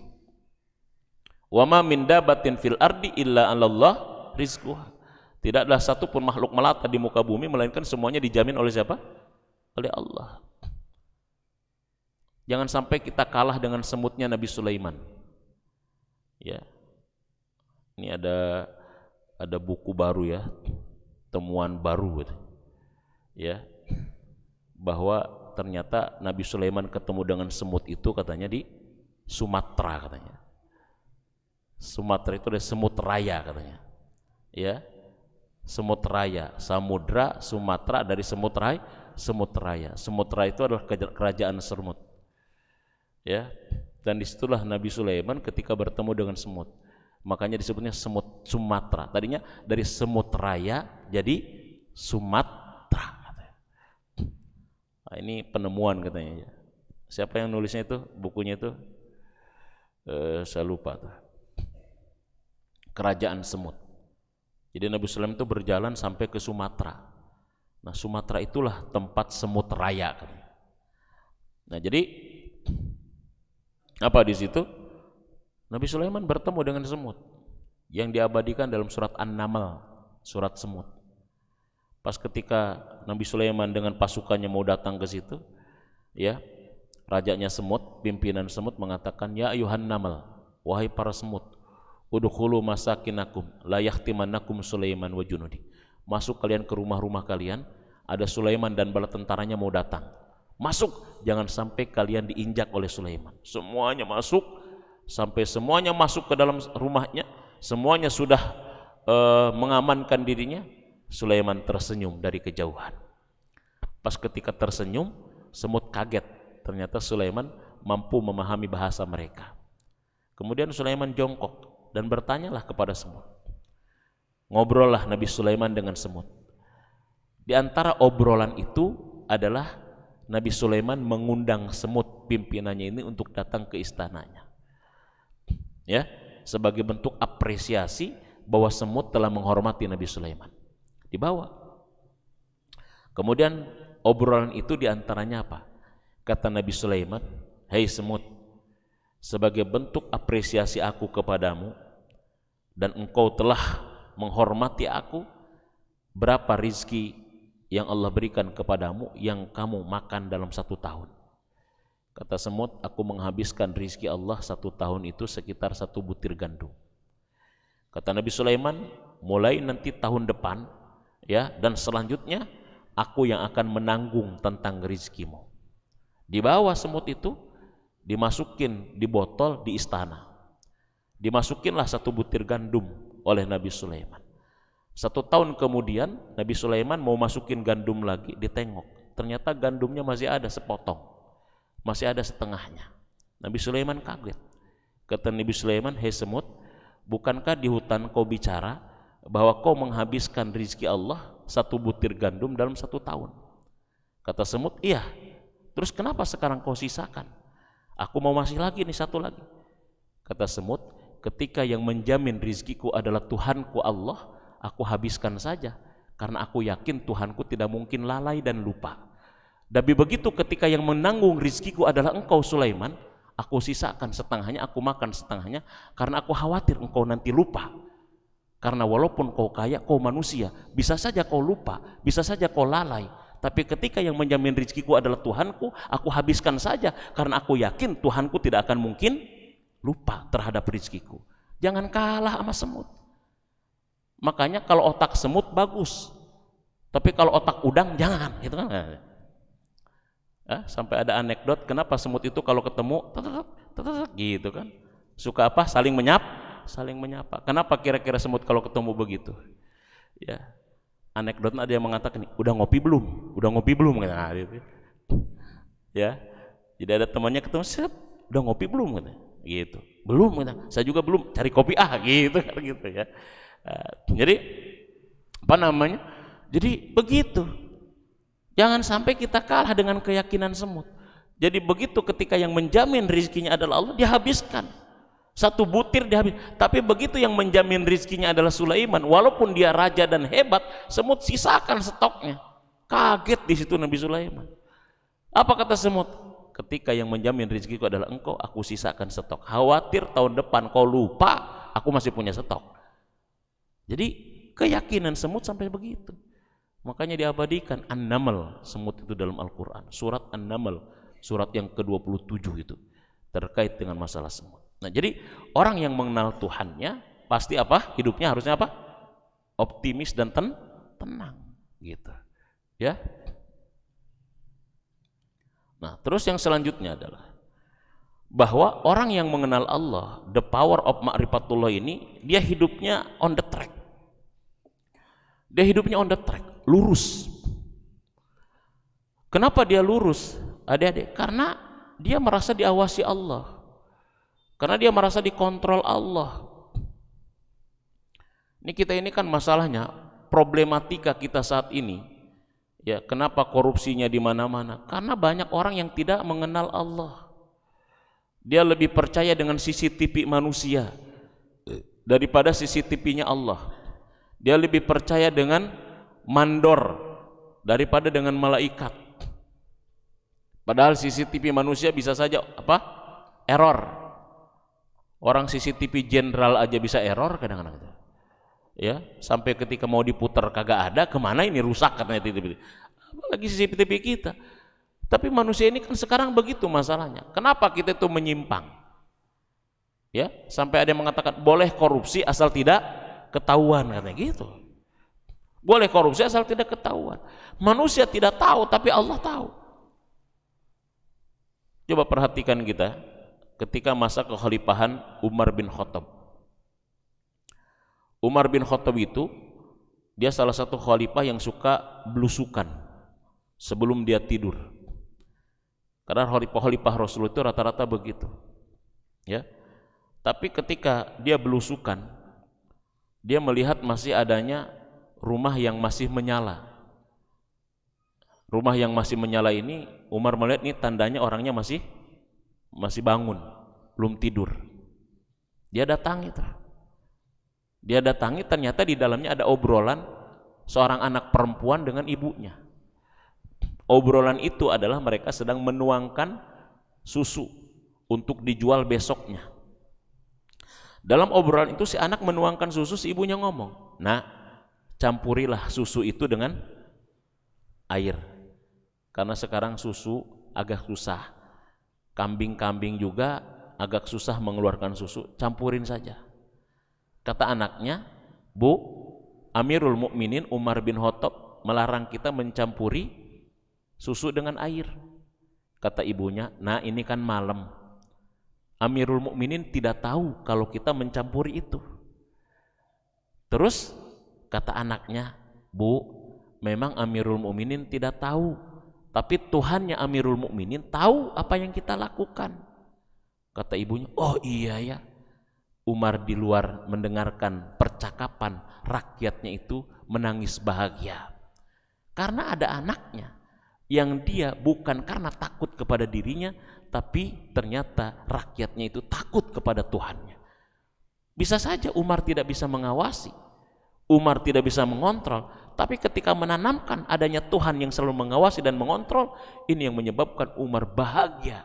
Wa ma min dabatin fil ardi illa 'alallah rizquha. Tidaklah satu pun makhluk melata di muka bumi melainkan semuanya dijamin oleh siapa? Oleh Allah. Jangan sampai kita kalah dengan semutnya Nabi Sulaiman. Ya, ini ada buku baru ya, temuan baru gitu. Ya, bahwa ternyata Nabi Sulaiman ketemu dengan semut itu katanya di Sumatera katanya. Sumatera itu ada semut raya katanya. Ya, semut raya, samudra, Sumatera dari semut raya, semut raya. Semut raya itu adalah kerajaan semut. Ya, dan disitulah Nabi Sulaiman ketika bertemu dengan semut. Makanya disebutnya semut Sumatera. Tadinya dari semut raya jadi Sumatera. Nah, ini penemuan katanya. Siapa yang nulisnya itu? Bukunya itu? Saya lupa tuh. Kerajaan semut. Jadi Nabi Sulaiman itu berjalan sampai ke Sumatera. Nah, Sumatera itulah tempat semut raya. Nah, jadi apa di situ? Nabi Sulaiman bertemu dengan semut yang diabadikan dalam surat An-Naml, surat semut. Pas ketika Nabi Sulaiman dengan pasukannya mau datang ke situ, ya, rajanya semut, pimpinan semut mengatakan, ya ayuhan namal, wahai para semut, udkhulu masakinakum la yahtimannakum Sulaiman wa junudi. Masuk kalian ke rumah-rumah kalian, ada Sulaiman dan bala tentaranya mau datang. Masuk, jangan sampai kalian diinjak oleh Sulaiman. Semuanya masuk, sampai semuanya masuk ke dalam rumahnya, semuanya sudah mengamankan dirinya. Sulaiman tersenyum dari kejauhan. Pas ketika tersenyum, semut kaget. Ternyata Sulaiman mampu memahami bahasa mereka. Kemudian Sulaiman jongkok dan bertanyalah kepada semut. Ngobrollah Nabi Sulaiman dengan semut. Di antara obrolan itu adalah Nabi Sulaiman mengundang semut pimpinannya ini untuk datang ke istananya. Ya, sebagai bentuk apresiasi bahwa semut telah menghormati Nabi Sulaiman. Dibawa. Kemudian obrolan itu diantaranya apa? Kata Nabi Sulaiman, hei semut, sebagai bentuk apresiasi aku kepadamu dan engkau telah menghormati aku, berapa rizki yang Allah berikan kepadamu yang kamu makan dalam 1 tahun? Kata semut, aku menghabiskan rizki Allah 1 tahun itu sekitar 1 butir gandum. Kata Nabi Sulaiman, mulai nanti tahun depan, ya, dan selanjutnya aku yang akan menanggung tentang rizkimu. Dibawa semut itu, dimasukin di botol di istana. Dimasukinlah 1 butir gandum oleh Nabi Sulaiman. 1 tahun kemudian Nabi Sulaiman mau masukin gandum lagi, ditengok. Ternyata gandumnya masih ada sepotong, masih ada setengahnya. Nabi Sulaiman kaget. Kata Nabi Sulaiman, hei semut, bukankah di hutan kau bicara bahwa kau menghabiskan rizki Allah 1 butir gandum dalam 1 tahun? Kata semut, iya. Terus kenapa sekarang kau sisakan? Aku mau masih lagi nih 1 lagi. Kata semut, ketika yang menjamin rizkiku adalah Tuhanku Allah, aku habiskan saja, karena aku yakin Tuhanku tidak mungkin lalai dan lupa. Tapi begitu ketika yang menanggung rizkiku adalah engkau Sulaiman, aku sisakan setengahnya, aku makan setengahnya, karena aku khawatir engkau nanti lupa. Karena walaupun kau kaya, kau manusia, bisa saja kau lupa, bisa saja kau lalai. Tapi ketika yang menjamin rizkiku adalah Tuhanku, aku habiskan saja, karena aku yakin Tuhanku tidak akan mungkin lupa terhadap rizkiku. Jangan kalah sama semut. Makanya kalau otak semut bagus, tapi kalau otak udang jangan, gitu kan? Sampai ada anekdot kenapa semut itu kalau ketemu gitu kan, suka apa? Saling menyapa. Kenapa kira-kira semut kalau ketemu begitu? Ya, anekdotnya ada yang mengatakan, udah ngopi belum gitu. Ya, jadi ada temannya ketemu, udah ngopi belum gitu. Belum, saya juga belum, cari kopi gitu kan, gitu ya. Jadi apa namanya? Jadi begitu. Jangan sampai kita kalah dengan keyakinan semut. Jadi begitu ketika yang menjamin rizkinya adalah Allah, dihabiskan. 1 butir dihabis. Tapi begitu yang menjamin rizkinya adalah Sulaiman, walaupun dia raja dan hebat, semut sisakan stoknya. Kaget di situ Nabi Sulaiman. Apa kata semut? Ketika yang menjamin rizkiku adalah engkau, aku sisakan stok. Khawatir tahun depan kau lupa, aku masih punya stok. Jadi keyakinan semut sampai begitu. Makanya diabadikan An-Naml, semut itu dalam Al-Quran. Surat An-Naml, surat yang ke-27 itu, terkait dengan masalah semut. Nah, jadi orang yang mengenal Tuhannya pasti apa? Hidupnya harusnya apa? Optimis dan tenang gitu. Ya. Nah, terus yang selanjutnya adalah bahwa orang yang mengenal Allah, the power of ma'rifatullah ini, dia hidupnya on the track. Dia hidupnya on the track, lurus. Kenapa dia lurus, adik-adik? Karena dia merasa diawasi Allah. Karena dia merasa dikontrol Allah. Ini kan masalahnya, problematika kita saat ini. Ya, kenapa korupsinya di mana-mana? Karena banyak orang yang tidak mengenal Allah. Dia lebih percaya dengan CCTV manusia daripada CCTV-nya Allah. Dia lebih percaya dengan mandor daripada dengan malaikat. Padahal CCTV manusia bisa saja apa? Error. Orang CCTV jenderal aja bisa error kadang-kadang. Ya, sampai ketika mau diputar kagak ada, kemana ini rusak katanya TV. Apalagi CCTV kita. Tapi manusia ini kan sekarang begitu masalahnya. Kenapa kita itu menyimpang? Ya, sampai ada yang mengatakan boleh korupsi asal tidak ketahuan katanya gitu. Boleh korupsi asal tidak ketahuan. Manusia tidak tahu tapi Allah tahu. Coba perhatikan kita ketika masa kekhalifahan Umar bin Khattab. Umar bin Khattab itu dia salah satu khalifah yang suka belusukan sebelum dia tidur. Karena khalifah Rasul itu rata-rata begitu. Ya. Tapi ketika dia belusukan, dia melihat masih adanya rumah yang masih menyala. Rumah yang masih menyala ini, Umar melihat ini tandanya orangnya masih bangun, belum tidur. Dia datangi itu. Dia datangi, ternyata di dalamnya ada obrolan seorang anak perempuan dengan ibunya. Obrolan itu adalah mereka sedang menuangkan susu untuk dijual besoknya. Dalam obrolan itu si anak menuangkan susu, si ibunya ngomong, "Nak, campurilah susu itu dengan air. Karena sekarang susu agak susah. Kambing-kambing juga agak susah mengeluarkan susu, campurin saja." Kata anaknya, "Bu, Amirul Mukminin Umar bin Khattab melarang kita mencampuri susu dengan air." Kata ibunya, "Nah, ini kan malam. Amirul Mukminin tidak tahu kalau kita mencampuri itu." Terus kata anaknya, "Bu, memang Amirul Mukminin tidak tahu, tapi Tuhannya Amirul Mukminin tahu apa yang kita lakukan." Kata ibunya, "Oh iya ya." Umar di luar mendengarkan percakapan rakyatnya itu menangis bahagia. Karena ada anaknya yang dia bukan karena takut kepada dirinya, tapi ternyata rakyatnya itu takut kepada Tuhannya. Bisa saja Umar tidak bisa mengawasi, Umar tidak bisa mengontrol, tapi ketika menanamkan adanya Tuhan yang selalu mengawasi dan mengontrol, ini yang menyebabkan Umar bahagia.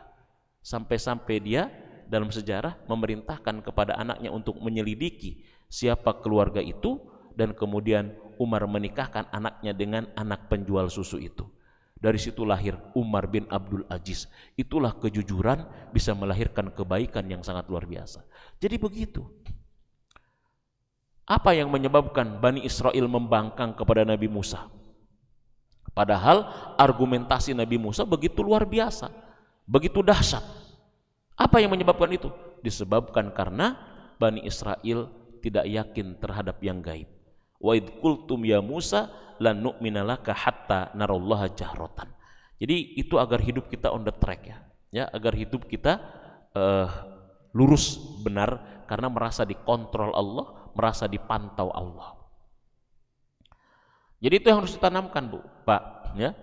Sampai-sampai dia dalam sejarah memerintahkan kepada anaknya untuk menyelidiki siapa keluarga itu, dan kemudian Umar menikahkan anaknya dengan anak penjual susu itu. Dari situ lahir Umar bin Abdul Aziz. Itulah kejujuran bisa melahirkan kebaikan yang sangat luar biasa. Jadi begitu. Apa yang menyebabkan Bani Israel membangkang kepada Nabi Musa? Padahal argumentasi Nabi Musa begitu luar biasa, begitu dahsyat. Apa yang menyebabkan itu? Disebabkan karena Bani Israel tidak yakin terhadap yang gaib. Wa id qultum ya Musa lan nu'mina laka hatta narallaha jahratan. Jadi itu agar hidup kita on the track ya, agar hidup kita lurus benar, karena merasa dikontrol Allah, merasa dipantau Allah. Jadi itu yang harus ditanamkan, Bu, Pak, ya.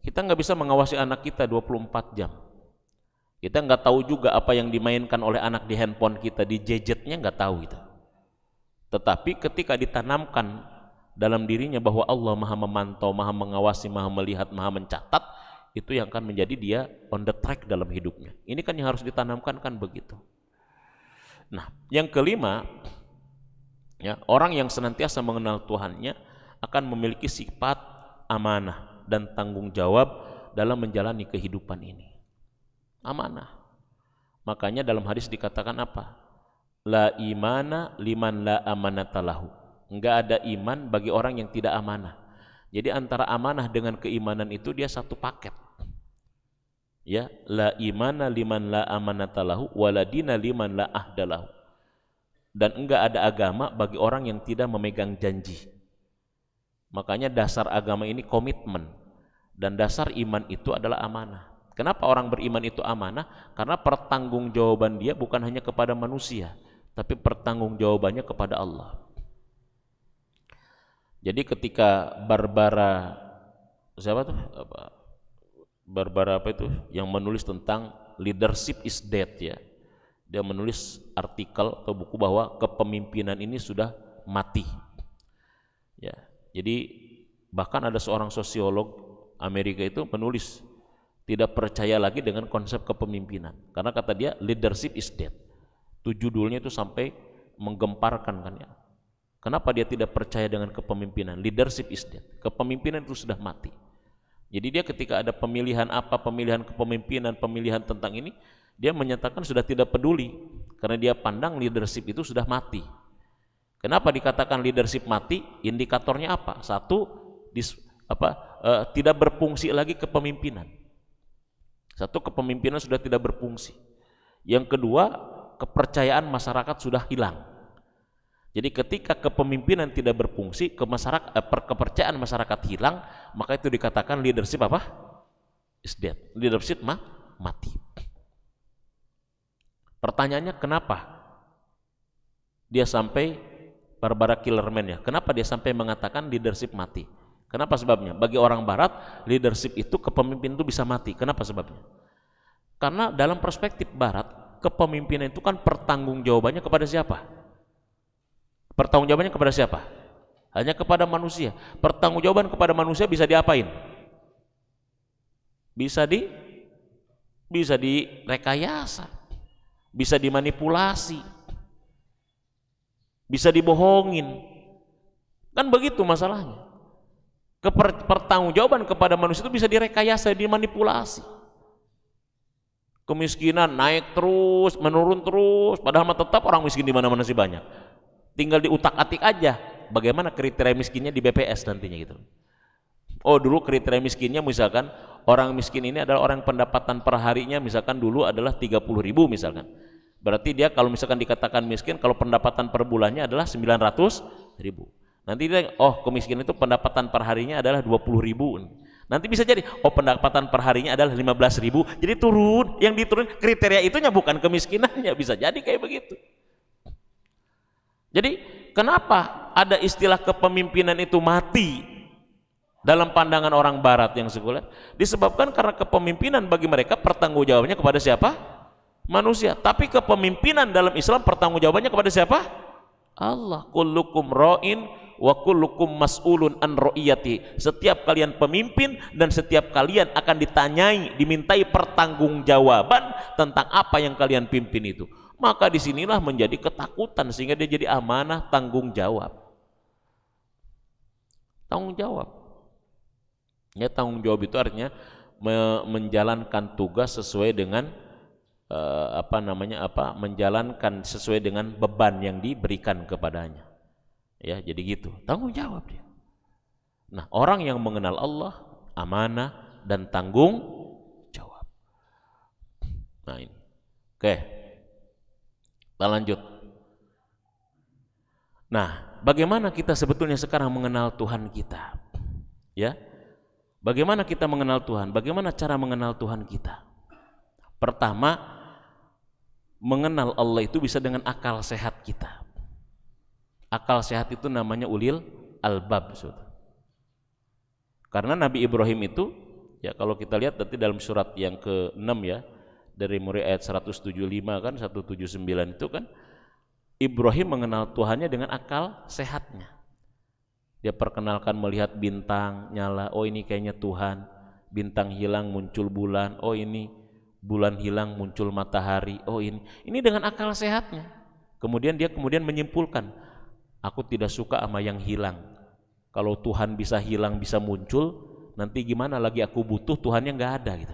Kita nggak bisa mengawasi anak kita 24 jam. Kita nggak tahu juga apa yang dimainkan oleh anak di handphone kita, di gadgetnya nggak tahu itu. Tetapi ketika ditanamkan dalam dirinya bahwa Allah maha memantau, maha mengawasi, maha melihat, maha mencatat, itu yang akan menjadi dia on the track dalam hidupnya. Ini kan yang harus ditanamkan kan begitu. Nah, yang kelima, ya, orang yang senantiasa mengenal Tuhannya akan memiliki sifat amanah dan tanggung jawab dalam menjalani kehidupan ini. Amanah. Makanya dalam hadis dikatakan apa? La imana liman la amanata lahu. Enggak ada iman bagi orang yang tidak amanah. Jadi antara amanah dengan keimanan itu dia satu paket. Ya, la imana liman la amanata lahu wala dina liman la ahda lahu. Dan enggak ada agama bagi orang yang tidak memegang janji. Makanya dasar agama ini komitmen, dan dasar iman itu adalah amanah. Kenapa orang beriman itu amanah? Karena pertanggungjawaban dia bukan hanya kepada manusia, tapi pertanggungjawabannya kepada Allah. Jadi ketika Barbara apa itu yang menulis tentang leadership is dead, ya, dia menulis artikel atau buku bahwa kepemimpinan ini sudah mati, ya. Jadi bahkan ada seorang sosiolog Amerika itu menulis tidak percaya lagi dengan konsep kepemimpinan karena kata dia leadership is dead. Itu judulnya itu sampai menggemparkan kan ya. Kenapa dia tidak percaya dengan kepemimpinan? Leadership is dead. Kepemimpinan itu sudah mati. Jadi dia ketika ada pemilihan apa, pemilihan kepemimpinan, pemilihan tentang ini, dia menyatakan sudah tidak peduli karena dia pandang leadership itu sudah mati. Kenapa dikatakan leadership mati? Indikatornya apa? Satu, tidak berfungsi lagi kepemimpinan. Satu, kepemimpinan sudah tidak berfungsi. Yang kedua, kepercayaan masyarakat sudah hilang. Jadi ketika kepemimpinan tidak berfungsi, kepercayaan masyarakat hilang, maka itu dikatakan leadership apa? Is dead. Leadership mati. Pertanyaannya kenapa dia sampai Barbara Killerman, ya, kenapa dia sampai mengatakan leadership mati? Kenapa sebabnya? Bagi orang barat, leadership itu, kepemimpinan itu bisa mati. Kenapa sebabnya? Karena dalam perspektif barat, kepemimpinan itu kan pertanggungjawabannya kepada siapa? Pertanggungjawabannya kepada siapa? Hanya kepada manusia. Pertanggungjawaban kepada manusia bisa diapain? Bisa direkayasa, bisa dimanipulasi, bisa dibohongin. Kan begitu masalahnya. Pertanggungjawaban kepada manusia itu bisa direkayasa, dimanipulasi. Kemiskinan naik terus, menurun terus, padahal tetap orang miskin di mana-mana sih banyak. Tinggal diutak-atik aja bagaimana kriteria miskinnya di BPS nantinya gitu. Oh, dulu kriteria miskinnya misalkan orang miskin ini adalah orang pendapatan per harinya misalkan dulu adalah 30.000 misalkan. Berarti dia kalau misalkan dikatakan miskin kalau pendapatan per bulannya adalah 900.000. Nanti dia kemiskinan itu pendapatan per harinya adalah 20.000. Nanti bisa jadi pendapatan per harinya adalah 15.000. Jadi turun, yang diturun kriteria itunya bukan kemiskinannya, bisa jadi kayak begitu. Jadi kenapa ada istilah kepemimpinan itu mati dalam pandangan orang barat yang sekuler? Disebabkan karena kepemimpinan bagi mereka pertanggungjawabannya kepada siapa? Manusia. Tapi kepemimpinan dalam Islam pertanggungjawabannya kepada siapa? Allah. Kullukum ra'in wa kullukum mas'ulun an ra'iyati. Setiap kalian pemimpin dan setiap kalian akan dimintai pertanggungjawaban tentang apa yang kalian pimpin itu. Maka disinilah menjadi ketakutan sehingga dia jadi amanah tanggung jawab. Tanggung jawab. Ya, tanggung jawab itu artinya menjalankan tugas sesuai dengan menjalankan sesuai dengan beban yang diberikan kepadanya. Ya, jadi gitu. Tanggung jawab dia. Nah, orang yang mengenal Allah, amanah dan tanggung jawab. Nah, ini. Oke. Kita lanjut. Nah, bagaimana kita sebetulnya sekarang mengenal Tuhan kita? Ya, bagaimana kita mengenal Tuhan? Bagaimana cara mengenal Tuhan kita? Pertama, mengenal Allah itu bisa dengan akal sehat kita. Akal sehat itu namanya ulil albab. Karena Nabi Ibrahim itu, ya kalau kita lihat nanti dalam surat yang ke-6 ya, dari mulai ayat 175 kan 179 itu kan Ibrahim mengenal Tuhannya dengan akal sehatnya. Dia perkenalkan melihat bintang nyala, oh ini kayaknya Tuhan. Bintang hilang muncul bulan, oh ini bulan hilang muncul matahari, oh ini dengan akal sehatnya. Kemudian dia menyimpulkan, aku tidak suka sama yang hilang. Kalau Tuhan bisa hilang bisa muncul, nanti gimana lagi aku butuh Tuhannya nggak ada gitu.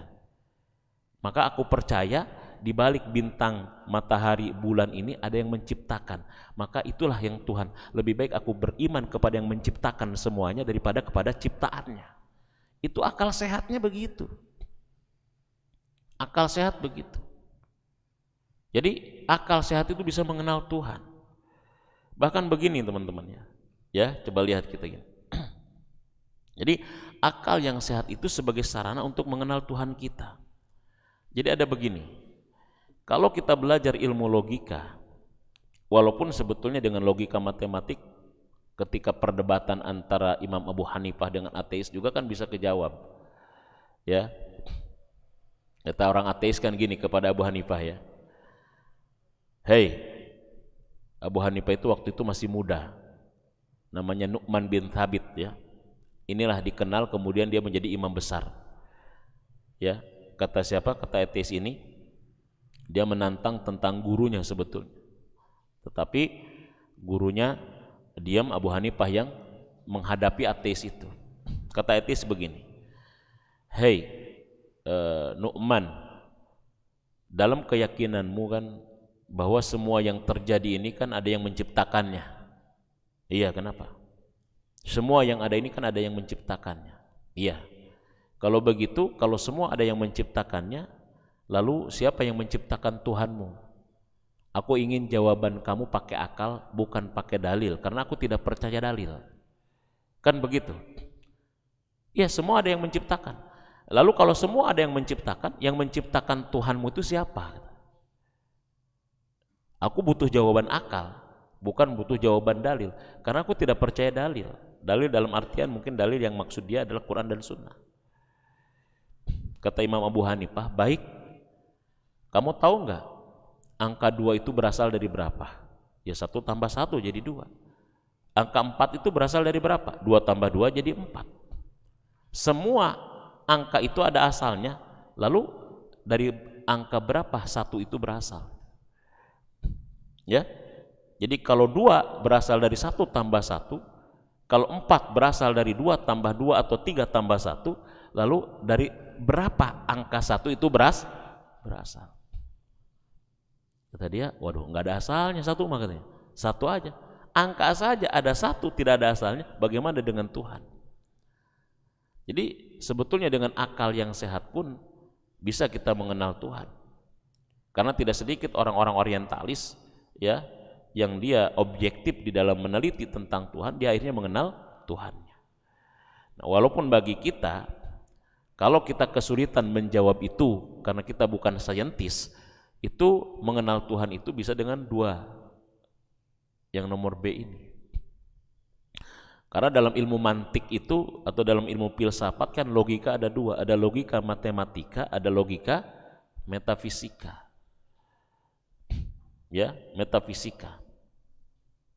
Maka aku percaya di balik bintang, matahari, bulan ini ada yang menciptakan. Maka itulah yang Tuhan, lebih baik aku beriman kepada yang menciptakan semuanya daripada kepada ciptaannya. Itu akal sehatnya begitu. Akal sehat begitu. Jadi akal sehat itu bisa mengenal Tuhan. Bahkan begini teman-teman ya, coba lihat kita gini. Jadi akal yang sehat itu sebagai sarana untuk mengenal Tuhan kita. Jadi ada begini, kalau kita belajar ilmu logika, walaupun sebetulnya dengan logika matematik, ketika perdebatan antara Imam Abu Hanifah dengan ateis juga kan bisa kejawab. Ya, kata orang ateis kan gini kepada Abu Hanifah ya, hei, Abu Hanifah itu waktu itu masih muda, namanya Nu'man bin Thabit ya. Inilah dikenal kemudian dia menjadi imam besar. Ya, kata siapa? Kata ateis ini, dia menantang tentang gurunya sebetulnya. Tetapi gurunya diam, Abu Hanifah yang menghadapi ateis itu. Kata ateis begini, hei Nu'man, dalam keyakinanmu kan bahwa semua yang terjadi ini kan ada yang menciptakannya. Iya, kenapa? Semua yang ada ini kan ada yang menciptakannya. Iya. Kalau begitu, kalau semua ada yang menciptakannya, lalu siapa yang menciptakan Tuhanmu? Aku ingin jawaban kamu pakai akal, bukan pakai dalil, karena aku tidak percaya dalil. Kan begitu? Iya, semua ada yang menciptakan. Lalu kalau semua ada yang menciptakan Tuhanmu itu siapa? Aku butuh jawaban akal, bukan butuh jawaban dalil, karena aku tidak percaya dalil. Dalil dalam artian mungkin dalil yang maksud dia adalah Quran dan Sunnah. Kata Imam Abu Hanifah, baik, kamu tahu nggak angka 2 itu berasal dari berapa? Ya 1 tambah 1 jadi 2. Angka 4 itu berasal dari berapa? 2 tambah 2 jadi 4. Semua angka itu ada asalnya, lalu dari angka berapa 1 itu berasal? Ya, jadi kalau 2 berasal dari 1 tambah 1, kalau 4 berasal dari 2 tambah 2 atau 3 tambah 1, lalu dari berapa angka 1 itu berasal? Kata dia, waduh, nggak ada asalnya 1 makanya. 1 aja. Angka saja ada 1 tidak ada asalnya, bagaimana dengan Tuhan? Jadi sebetulnya dengan akal yang sehat pun bisa kita mengenal Tuhan. Karena tidak sedikit orang-orang orientalis ya, yang dia objektif di dalam meneliti tentang Tuhan, dia akhirnya mengenal Tuhannya. Nah, walaupun bagi kita, kalau kita kesulitan menjawab itu karena kita bukan saintis, itu mengenal Tuhan itu bisa dengan 2, yang nomor B ini. Karena dalam ilmu mantik itu atau dalam ilmu filsafat kan logika ada 2, ada logika matematika, ada logika metafisika. Ya, metafisika.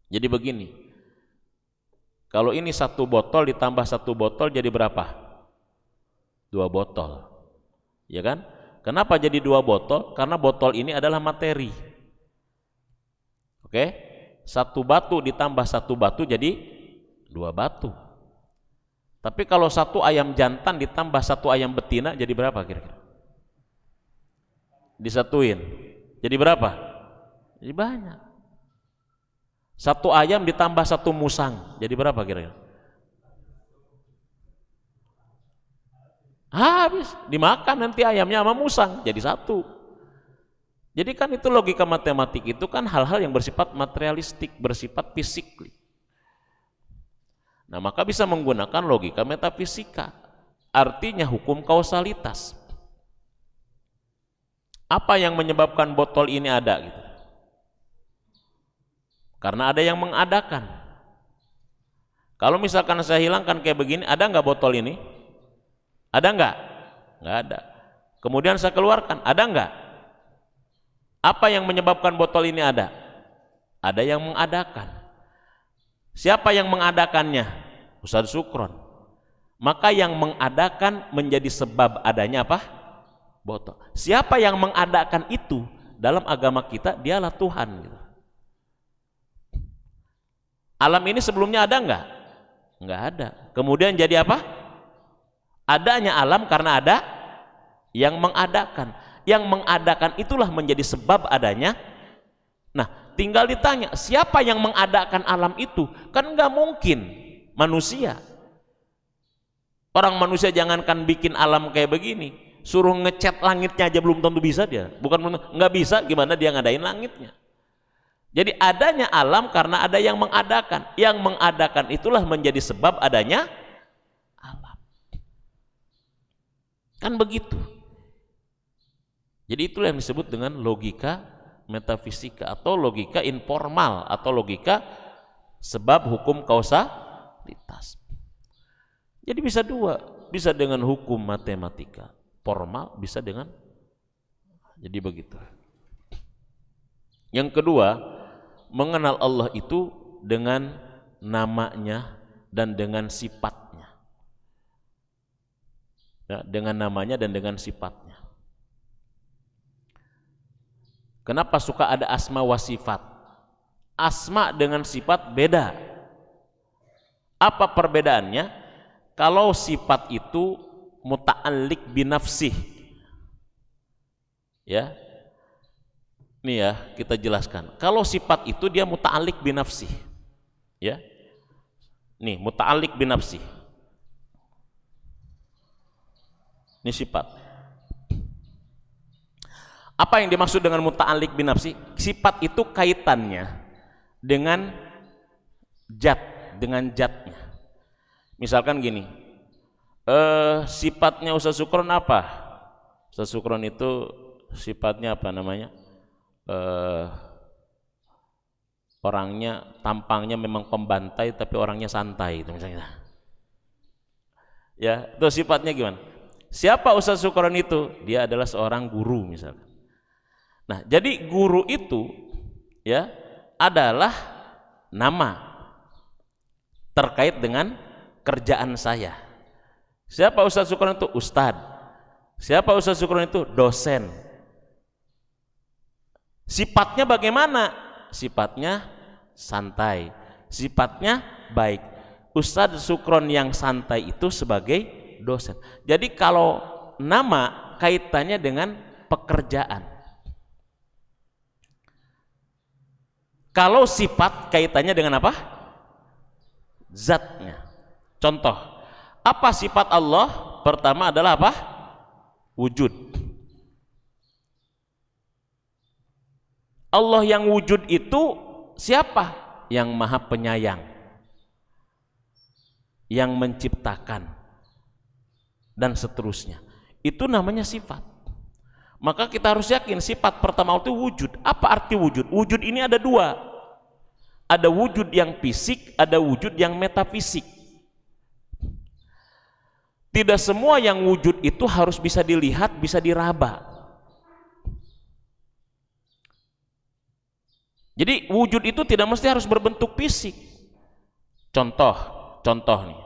Jadi begini, kalau ini 1 botol ditambah 1 botol jadi berapa? 2 botol, ya kan? Kenapa jadi 2 botol? Karena botol ini adalah materi. Oke, 1 batu ditambah 1 batu jadi 2 batu. Tapi kalau 1 ayam jantan ditambah 1 ayam betina jadi berapa kira-kira? Disatuin, jadi berapa? Jadi banyak. 1 ayam ditambah 1 musang jadi berapa kira-kira? Habis, dimakan nanti ayamnya sama musang jadi 1. Jadi kan itu logika matematik itu kan hal-hal yang bersifat materialistik, bersifat fisik. Nah, maka bisa menggunakan logika metafisika, artinya hukum kausalitas. Apa yang menyebabkan botol ini ada gitu? Karena ada yang mengadakan. Kalau misalkan saya hilangkan kayak begini, ada nggak botol ini? Ada nggak? Nggak ada. Kemudian saya keluarkan, ada nggak? Apa yang menyebabkan botol ini ada? Ada yang mengadakan. Siapa yang mengadakannya? Ustaz Sukron. Maka yang mengadakan menjadi sebab adanya apa? Botol. Siapa yang mengadakan itu? Dalam agama kita dialah Tuhan. Alam ini sebelumnya ada nggak? Nggak ada. Kemudian jadi apa? Adanya alam karena ada yang mengadakan. yang mengadakan itulah menjadi sebab adanya. Nah, tinggal ditanya, siapa yang mengadakan alam itu? Kan nggak mungkin manusia. Orang manusia jangankan bikin alam kayak begini, suruh ngecat langitnya aja belum tentu bisa dia. Bukan nggak bisa, gimana dia ngadain langitnya? Jadi adanya alam karena ada yang mengadakan. Yang mengadakan itulah menjadi sebab adanya alam. Kan begitu. Jadi itulah yang disebut dengan logika metafisika atau logika informal atau logika sebab hukum kausalitas. Jadi bisa dua, bisa dengan hukum matematika formal, bisa dengan, jadi begitu. Yang kedua, mengenal Allah itu dengan namanya dan dengan sifatnya. Ya, dengan namanya dan dengan sifatnya. Kenapa suka ada asma wa sifat? Asma dengan sifat beda. Apa perbedaannya? Kalau sifat itu muta'alliq binafsih, ya, nih ya kita jelaskan. Kalau sifat itu dia muta'alliq binafsih, ya, nih muta'alliq binafsih, ini sifat. Apa yang dimaksud dengan muta'alliq binafsih? Sifat itu kaitannya dengan dengan zatnya. Misalkan gini, sifatnya Ustaz Sukron apa? Ustaz Sukron itu sifatnya apa namanya? Orangnya, tampangnya memang pembantai tapi orangnya santai itu misalnya. Ya, itu sifatnya gimana? Siapa Ustaz Sukron itu? Dia adalah seorang guru misalkan. Nah, jadi guru itu ya adalah nama terkait dengan kerjaan saya. Siapa Ustaz Sukron itu? Ustad. Siapa Ustaz Sukron itu? Dosen. Sifatnya bagaimana? Sifatnya santai, sifatnya baik. Ustaz Sukron yang santai itu sebagai dosen. Jadi kalau nama kaitannya dengan pekerjaan. Kalau sifat kaitannya dengan apa? Zatnya. Contoh, apa sifat Allah? Pertama adalah apa? Wujud. Allah yang wujud itu siapa? Yang maha penyayang, yang menciptakan, dan seterusnya. Itu namanya sifat. Maka kita harus yakin sifat pertama itu wujud. Apa arti wujud? Wujud ini ada dua. Ada wujud yang fisik, ada wujud yang metafisik. Tidak semua yang wujud itu harus bisa dilihat, bisa diraba. Jadi wujud itu tidak mesti harus berbentuk fisik. Contoh nih.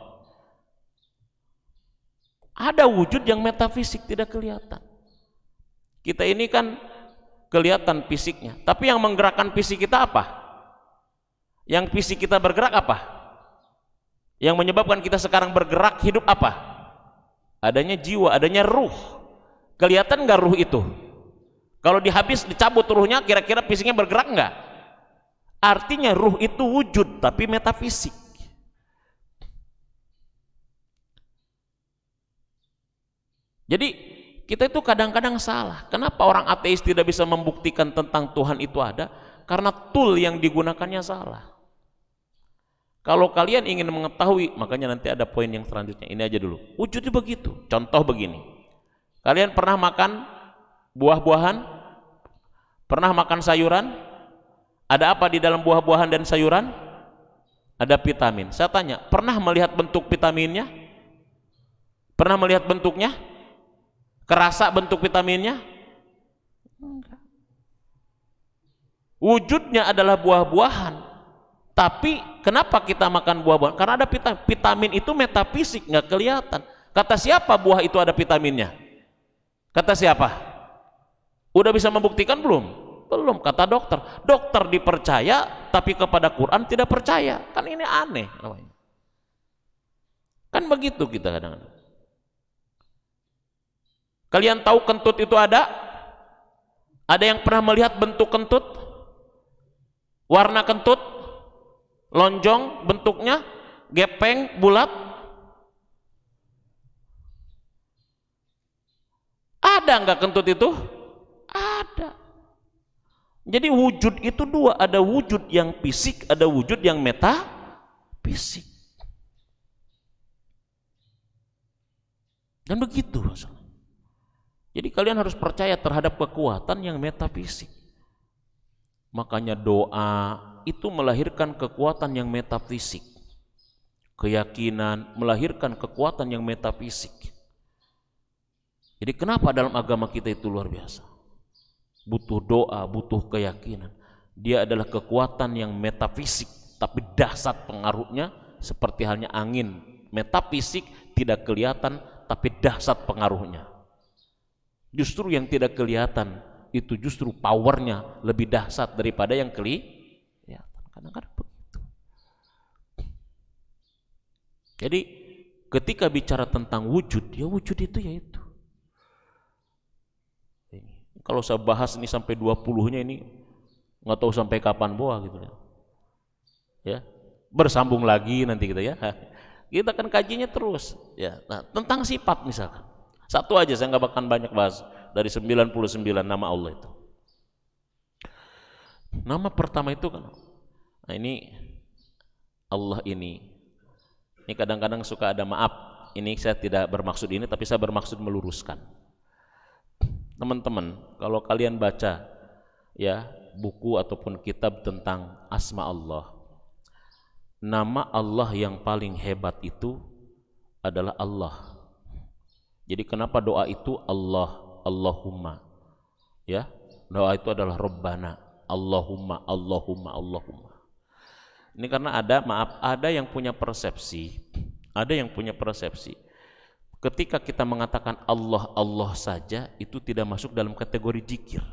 Ada wujud yang metafisik tidak kelihatan. Kita ini kan kelihatan fisiknya, tapi yang menggerakkan fisik kita apa? Yang fisik kita bergerak apa? Yang menyebabkan kita sekarang bergerak hidup apa? Adanya jiwa, adanya ruh. Kelihatan nggak ruh itu? Kalau dicabut ruhnya, kira-kira fisiknya bergerak nggak? Artinya ruh itu wujud tapi metafisik. Jadi kita itu kadang-kadang salah. Kenapa orang ateis tidak bisa membuktikan tentang Tuhan itu ada? Karena tool yang digunakannya salah. Kalau kalian ingin mengetahui, makanya nanti ada poin yang selanjutnya. Ini aja dulu. Wujudnya begitu. Contoh begini. Kalian pernah makan buah-buahan? Pernah makan sayuran? Ada apa di dalam buah-buahan dan sayuran? Ada vitamin. Saya tanya, pernah melihat bentuk vitaminnya? Pernah melihat bentuknya? Kerasa bentuk vitaminnya? Enggak. Wujudnya adalah buah-buahan. Tapi kenapa kita makan buah-buahan? Karena ada vitamin itu metafisik, nggak kelihatan. Kata siapa buah itu ada vitaminnya? Kata siapa? Udah bisa membuktikan belum? Belum, kata dokter. Dokter dipercaya, tapi kepada Quran tidak percaya. Kan ini aneh namanya. Kan begitu kita kadang-kadang. Kalian tahu kentut itu ada? Ada yang pernah melihat bentuk kentut? Warna kentut? Lonjong bentuknya? Gepeng, bulat? Ada enggak kentut itu? Ada. Jadi wujud itu dua, ada wujud yang fisik, ada wujud yang metafisik. Dan begitu. Jadi kalian harus percaya terhadap kekuatan yang metafisik. Makanya doa itu melahirkan kekuatan yang metafisik. Keyakinan melahirkan kekuatan yang metafisik. Jadi kenapa dalam agama kita itu luar biasa? Butuh doa, butuh keyakinan. Dia adalah kekuatan yang metafisik, tapi dahsyat pengaruhnya seperti halnya angin. Metafisik tidak kelihatan, tapi dahsyat pengaruhnya. Justru yang tidak kelihatan itu justru powernya lebih dahsyat daripada yang kelihatan. Kadang-kadang begitu. Jadi ketika bicara tentang wujud, ya wujud itu yaitu. Kalau saya bahas ini sampai 20-nya ini nggak tahu sampai kapan boa gitu ya. Bersambung lagi nanti kita ya. Kita akan kajinya terus ya. Nah, tentang sifat misalkan. Satu aja, saya nggak bakal banyak bahas dari 99 nama Allah itu. Nama pertama itu kan, nah ini Allah ini kadang-kadang suka ada maaf. Ini saya tidak bermaksud ini, tapi saya bermaksud meluruskan. Teman-teman, kalau kalian baca ya buku ataupun kitab tentang asma Allah, nama Allah yang paling hebat itu adalah Allah. Jadi kenapa doa itu Allah, Allahumma ya, doa itu adalah Rabbana, Allahumma, Allahumma, Allahumma. Ini karena ada yang punya persepsi, ketika kita mengatakan Allah, Allah saja itu tidak masuk dalam kategori zikir.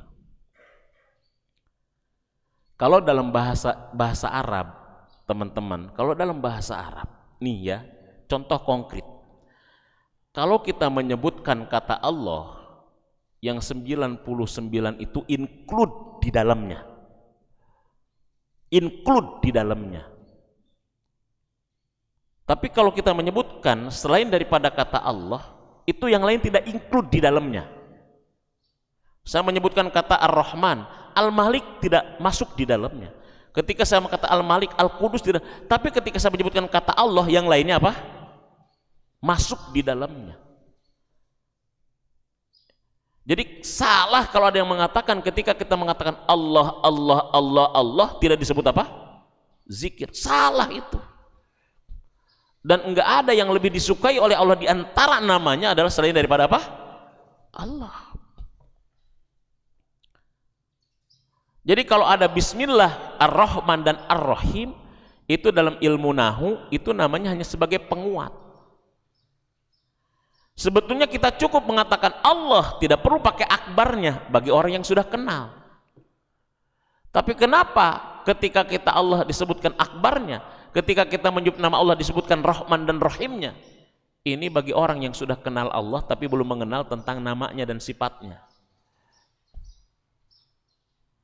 Kalau dalam bahasa Arab, teman-teman, kalau dalam bahasa Arab, nih ya, contoh konkret. Kalau kita menyebutkan kata Allah yang 99 itu include di dalamnya. Include di dalamnya. Tapi kalau kita menyebutkan selain daripada kata Allah, itu yang lain tidak include di dalamnya. Saya menyebutkan kata Ar-Rahman, Al-Malik tidak masuk di dalamnya. Ketika saya kata Al-Malik, Al-Qudus tidak. Tapi ketika saya menyebutkan kata Allah, yang lainnya apa? Masuk di dalamnya. Jadi salah kalau ada yang mengatakan ketika kita mengatakan Allah, Allah, Allah, Allah tidak disebut apa? Zikir. Salah itu. Dan enggak ada yang lebih disukai oleh Allah di antara namanya adalah selain daripada apa? Allah. Jadi kalau ada Bismillah, Ar-Rahman dan Ar-Rahim, itu dalam ilmu nahu itu namanya hanya sebagai penguat. Sebetulnya kita cukup mengatakan Allah, tidak perlu pakai akbarnya bagi orang yang sudah kenal. Tapi kenapa ketika kita Allah disebutkan akbarnya, ketika kita menyebut nama Allah disebutkan Rahman dan Rahimnya? Ini bagi orang yang sudah kenal Allah tapi belum mengenal tentang namanya dan sifatnya.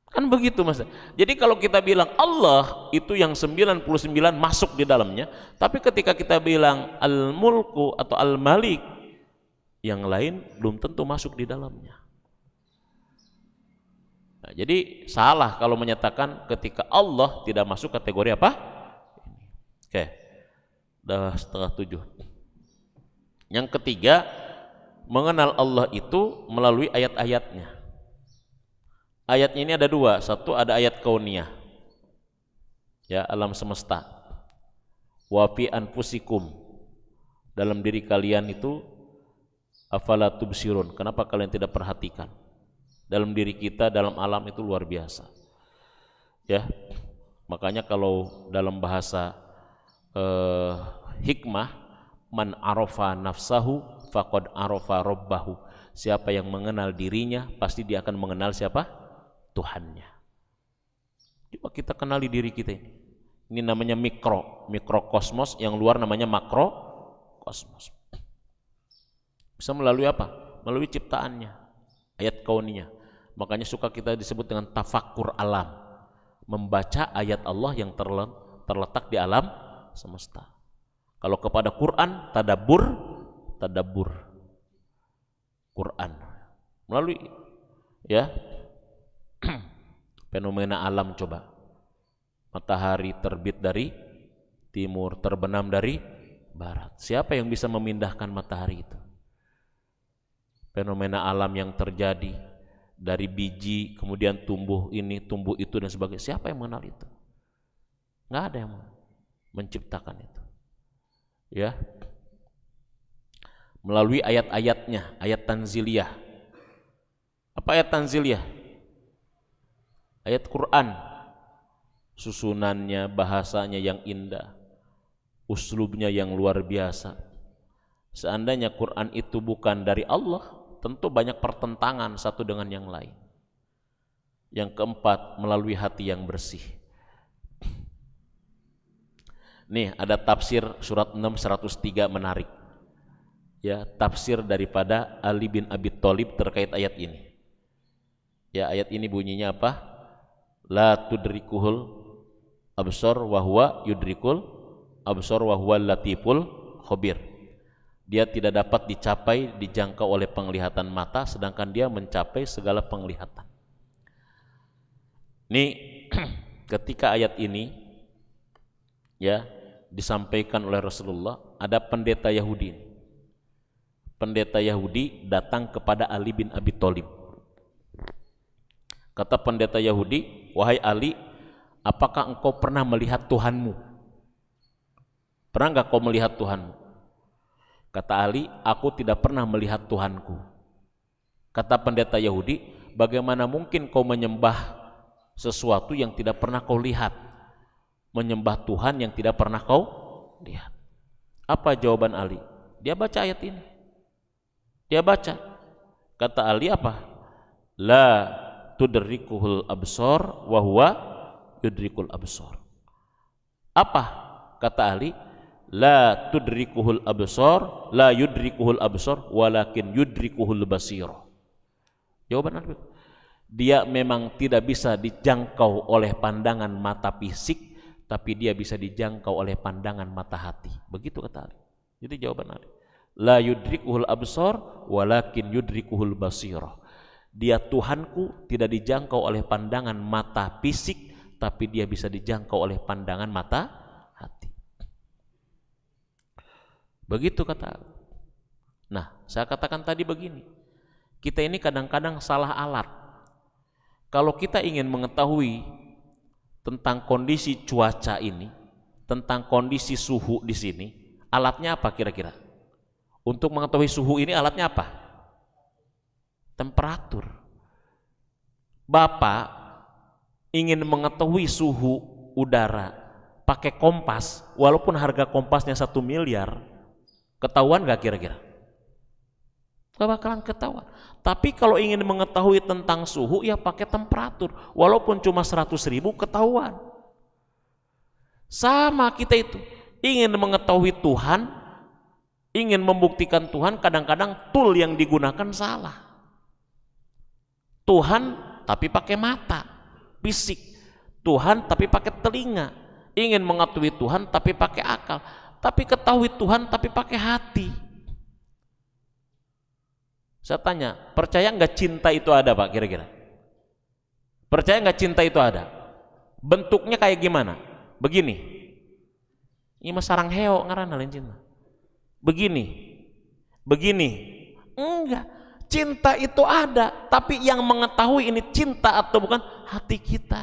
Kan begitu Mas. Jadi kalau kita bilang Allah itu yang 99 masuk di dalamnya, tapi ketika kita bilang Al-Mulku atau Al-Malik, yang lain belum tentu masuk di dalamnya. Nah, jadi salah kalau menyatakan ketika Allah tidak masuk kategori apa? Oke, udah 6:30. Yang ketiga, mengenal Allah itu melalui ayat-ayatnya. Ayatnya ini ada dua, satu ada ayat kauniyah, ya alam semesta. Wa fi anfusikum, dalam diri kalian itu afala tubsirun, kenapa kalian tidak perhatikan? Dalam diri kita, dalam alam itu luar biasa. Ya, makanya kalau dalam bahasa hikmah, man arafa nafsahu faqad arafa rabbahu. Siapa yang mengenal dirinya, pasti dia akan mengenal siapa? Tuhannya. Coba kita kenali diri kita ini. Ini namanya mikrokosmos, yang luar namanya makrokosmos. Bisa melalui apa? Melalui ciptaannya, ayat kauniyah. Makanya suka kita disebut dengan tafakkur alam, membaca ayat Allah yang terletak di alam semesta. Kalau kepada Quran, tadabbur Quran melalui ya fenomena alam. Coba matahari terbit dari timur, terbenam dari barat. Siapa yang bisa memindahkan matahari itu? Fenomena alam yang terjadi dari biji kemudian tumbuh ini, tumbuh itu dan sebagainya. Siapa yang mengenal itu? Nggak ada yang menciptakan itu. Ya. Melalui ayat-ayatnya, ayat tanziliyah. Apa ayat tanziliyah? Ayat Quran. Susunannya, bahasanya yang indah, uslubnya yang luar biasa. Seandainya Quran itu bukan dari Allah, tentu banyak pertentangan satu dengan yang lain. Yang keempat, melalui hati yang bersih. Nih ada tafsir surat 6 103 menarik. Ya, tafsir daripada Ali bin Abi Thalib terkait ayat ini. Ya, ayat ini bunyinya apa? La tudrikuhul absar wa huwa yudrikul absar wa huwal latiful khabir. Dia tidak dapat dicapai, dijangkau oleh penglihatan mata, sedangkan dia mencapai segala penglihatan. Ini ketika ayat ini ya disampaikan oleh Rasulullah, ada pendeta Yahudi. Pendeta Yahudi datang kepada Ali bin Abi Thalib. Kata pendeta Yahudi, wahai Ali, apakah engkau pernah melihat Tuhanmu? Pernah enggak kau melihat Tuhanmu? Kata Ali, aku tidak pernah melihat Tuhanku. Kata pendeta Yahudi, bagaimana mungkin kau menyembah sesuatu yang tidak pernah kau lihat? Menyembah Tuhan yang tidak pernah kau lihat. Apa jawaban Ali? Dia baca ayat ini. Dia baca. Kata Ali apa? La tudrikuhul absar wa huwa yudrikul absar. Apa kata Ali? La tudrikuhul absar, la yudrikuhul absar, walakin yudrikuhul basir. Jawaban Ali, dia memang tidak bisa dijangkau oleh pandangan mata fisik, tapi dia bisa dijangkau oleh pandangan mata hati. Begitu kata Ali. Jadi jawaban Ali, la yudrikuhul absar, walakin yudrikuhul basir. Dia Tuhanku tidak dijangkau oleh pandangan mata fisik, tapi dia bisa dijangkau oleh pandangan mata hati. Begitu kata. Nah, saya katakan tadi begini, kita ini kadang-kadang salah alat. Kalau kita ingin mengetahui tentang kondisi cuaca ini, tentang kondisi suhu di sini, alatnya apa kira-kira? Untuk mengetahui suhu ini alatnya apa? Temperatur. Bapak ingin mengetahui suhu udara pakai kompas, walaupun harga kompasnya 1 miliar, ketahuan gak kira-kira? Gak bakalan ketahuan. Tapi kalau ingin mengetahui tentang suhu, ya pakai temperatur, walaupun cuma 100.000 ketahuan. Sama kita itu, ingin mengetahui Tuhan, ingin membuktikan Tuhan, kadang-kadang tool yang digunakan salah. Tuhan tapi pakai mata fisik, Tuhan tapi pakai telinga, ingin mengetahui Tuhan tapi pakai akal, tapi ketahui Tuhan tapi pakai hati. Saya tanya, percaya nggak cinta itu ada Pak kira-kira? Percaya nggak cinta itu ada? Bentuknya kayak gimana? Begini, ini mas sarang heo ngaran lain cinta. Begini, enggak. Cinta itu ada, tapi yang mengetahui ini cinta atau bukan hati kita.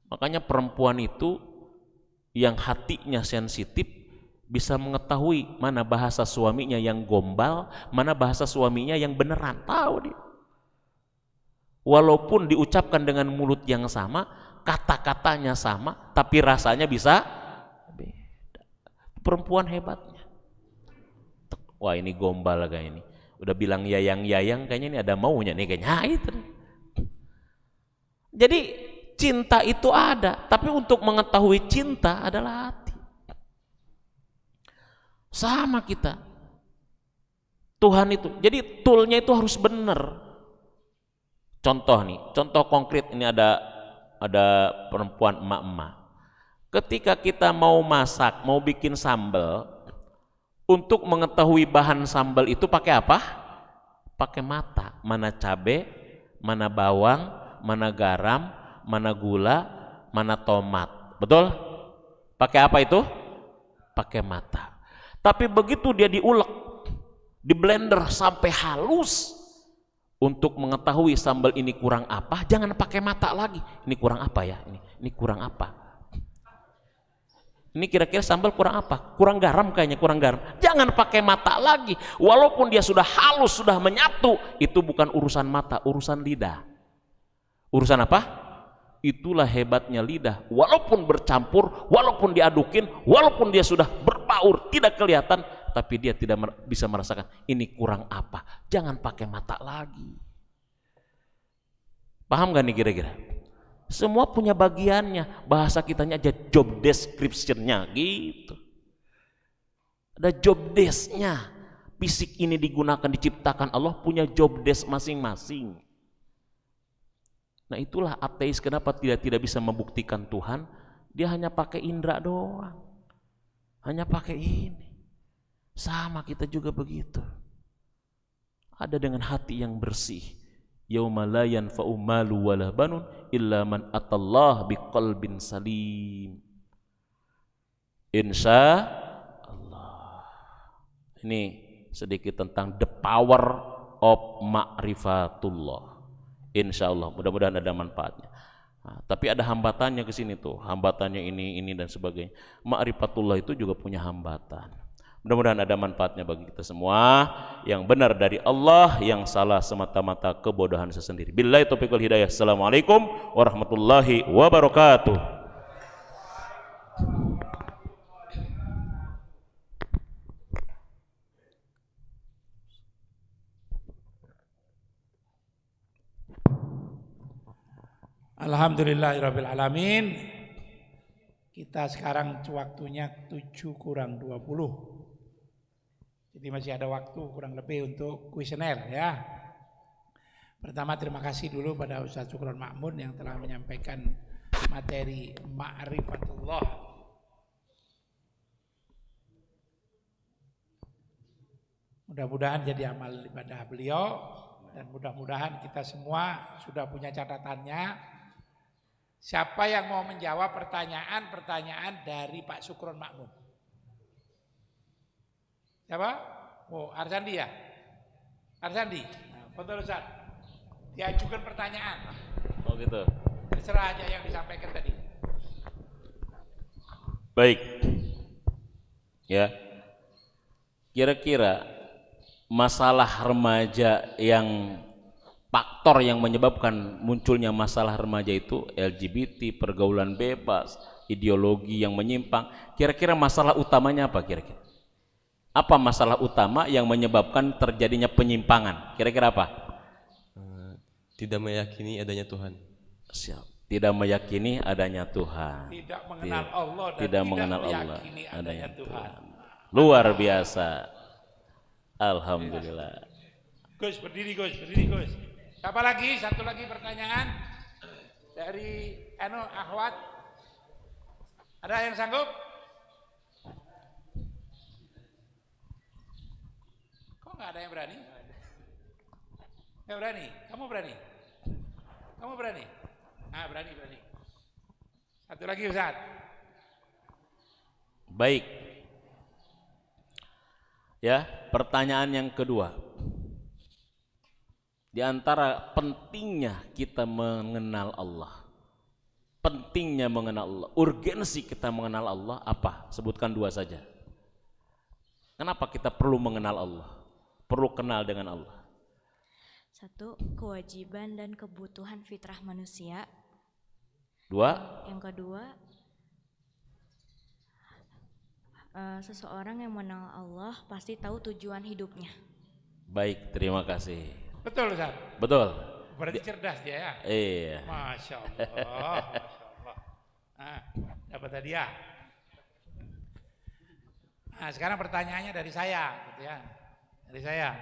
Makanya perempuan itu yang hatinya sensitif bisa mengetahui mana bahasa suaminya yang gombal, mana bahasa suaminya yang beneran, tahu dia. Walaupun diucapkan dengan mulut yang sama, kata-katanya sama, tapi rasanya bisa beda. Perempuan hebatnya. Wah ini gombal kayak ini, udah bilang yayang-yayang, kayaknya ini ada maunya nih kayaknya. Itu. Jadi cinta itu ada, tapi untuk mengetahui cinta adalah hati. Sama kita, Tuhan itu. Jadi toolnya itu harus benar. Contoh nih, contoh konkret ini ada perempuan emak-emak. Ketika kita mau masak, mau bikin sambal, untuk mengetahui bahan sambal itu pakai apa? Pakai mata. Mana cabai, mana bawang, mana garam, mana gula, mana tomat. Betul? Pakai apa itu? Pakai mata. Tapi begitu dia diulek, di blender sampai halus, untuk mengetahui sambal ini kurang apa, jangan pakai mata lagi. Ini kurang apa ya? Ini kurang apa? Ini kira-kira sambal kurang apa? Kurang garam kayaknya, kurang garam. Jangan pakai mata lagi. Walaupun dia sudah halus, sudah menyatu, itu bukan urusan mata, urusan lidah. Urusan apa? Itulah hebatnya lidah. Walaupun bercampur, walaupun diadukin, walaupun dia sudah berbaur, tidak kelihatan, tapi dia tidak bisa merasakan ini kurang apa. Jangan pakai mata lagi. Paham gak nih kira-kira? Semua punya bagiannya. Bahasa kitanya aja job description-nya gitu. Ada job desk-nya. Fisik ini digunakan, diciptakan Allah punya job desk masing-masing. Nah itulah ateis kenapa tidak bisa membuktikan Tuhan. Dia hanya pakai indera doang. Hanya pakai ini. Sama kita juga begitu. Ada dengan hati yang bersih. Yauma la yanfa'u malu wala banun illa man atallah biqalbin salim. Insya Allah. Ini sedikit tentang the power of ma'rifatullah. Insya Allah, mudah-mudahan ada manfaatnya. Nah, tapi ada hambatannya ke sini tuh, hambatannya ini dan sebagainya. Ma'rifatullah itu juga punya hambatan. Mudah-mudahan ada manfaatnya bagi kita semua. Yang benar dari Allah, yang salah semata-mata kebodohan sesendiri. Billahi taufiq wal hidayah. Assalamualaikum warahmatullahi wabarakatuh. Alhamdulillahirabbil alamin. Kita sekarang waktunya 7 kurang 20. Jadi masih ada waktu kurang lebih untuk kuesioner ya. Pertama terima kasih dulu pada Ustaz Sukron Ma'mun yang telah menyampaikan materi ma'rifatullah. Mudah-mudahan jadi amal ibadah beliau dan mudah-mudahan kita semua sudah punya catatannya. Siapa yang mau menjawab pertanyaan dari Pak Sukron Ma'mun? Siapa? Oh, Arsandi ya? Arsandi. Nah, betul Ustaz. Diajukan pertanyaan. Oh gitu. Terserah aja yang disampaikan tadi. Baik. Ya. Kira-kira masalah remaja yang faktor yang menyebabkan munculnya masalah remaja itu LGBT, pergaulan bebas, ideologi yang menyimpang. Kira-kira masalah utamanya apa kira-kira? Apa masalah utama yang menyebabkan terjadinya penyimpangan? Kira-kira apa? Tidak meyakini adanya Tuhan. Siap. Tidak meyakini adanya Tuhan. Tidak mengenal Allah dan tidak mengenal meyakini adanya Tuhan. Luar biasa. Alhamdulillah. Gus, berdiri Gus, berdiri Gus. Siapa lagi? Satu lagi pertanyaan dari Akhwat. Ada yang sanggup? Nggak ada yang berani? Nggak berani? Kamu berani? Kamu berani? Ah, berani. Satu lagi Ustaz. Baik. Ya, pertanyaan yang kedua. Di antara pentingnya kita mengenal Allah. Pentingnya mengenal Allah. Urgensi kita mengenal Allah apa? Sebutkan dua saja. Kenapa kita perlu mengenal Allah? Perlu kenal dengan Allah. Satu, kewajiban dan kebutuhan fitrah manusia. Dua. Yang kedua, seseorang yang mengenal Allah pasti tahu tujuan hidupnya. Baik, terima kasih. Betul Ustaz? Betul. Berarti cerdas dia ya? Iya. Masya Allah. Nah, dapat hadiah. Nah, sekarang pertanyaannya dari saya, gitu ya. Dari saya.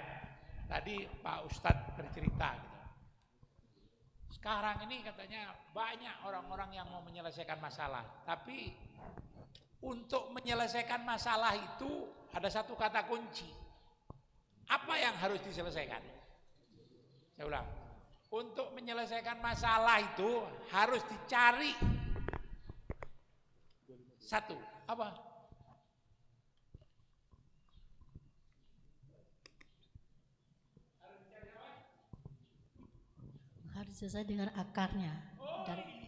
Tadi Pak Ustadz bercerita, gitu. Sekarang ini katanya banyak orang-orang yang mau menyelesaikan masalah, tapi untuk menyelesaikan masalah itu ada satu kata kunci. Apa yang harus diselesaikan? Saya ulang. Untuk menyelesaikan masalah itu harus dicari satu, apa? Harus selesai dengan akarnya.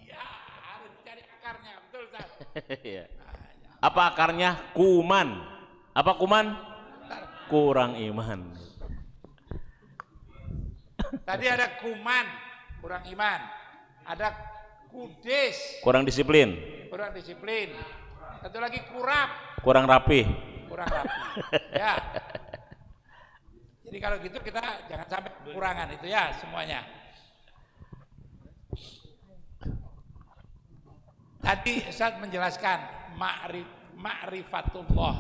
Iya, harus dicari akarnya, betul Ustaz. Iya. Apa akarnya? Kuman. Apa kuman? Kurang iman. Tadi ada kuman, kurang iman. Ada kudis, Kurang disiplin. kurang disiplin. Satu lagi kurap, Kurang rapih. kurang rapi. Ya. Jadi kalau gitu kita jangan sampai kekurangan itu ya semuanya. Tadi Ustaz menjelaskan ma'rifatullah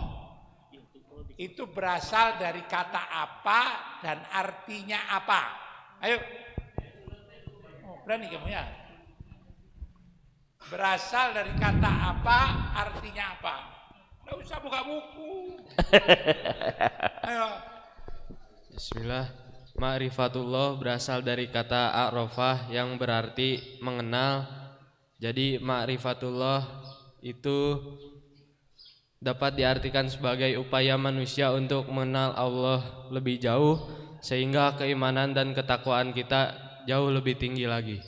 itu berasal dari kata apa dan artinya apa. Ayo. Oh, berani kamu ya. Berasal dari kata apa, artinya apa. Nggak usah buka buku. Ayo. Bismillah. Ma'rifatullah berasal dari kata a'rafah yang berarti mengenal. Jadi ma'rifatullah itu dapat diartikan sebagai upaya manusia untuk mengenal Allah lebih jauh sehingga keimanan dan ketakwaan kita jauh lebih tinggi lagi.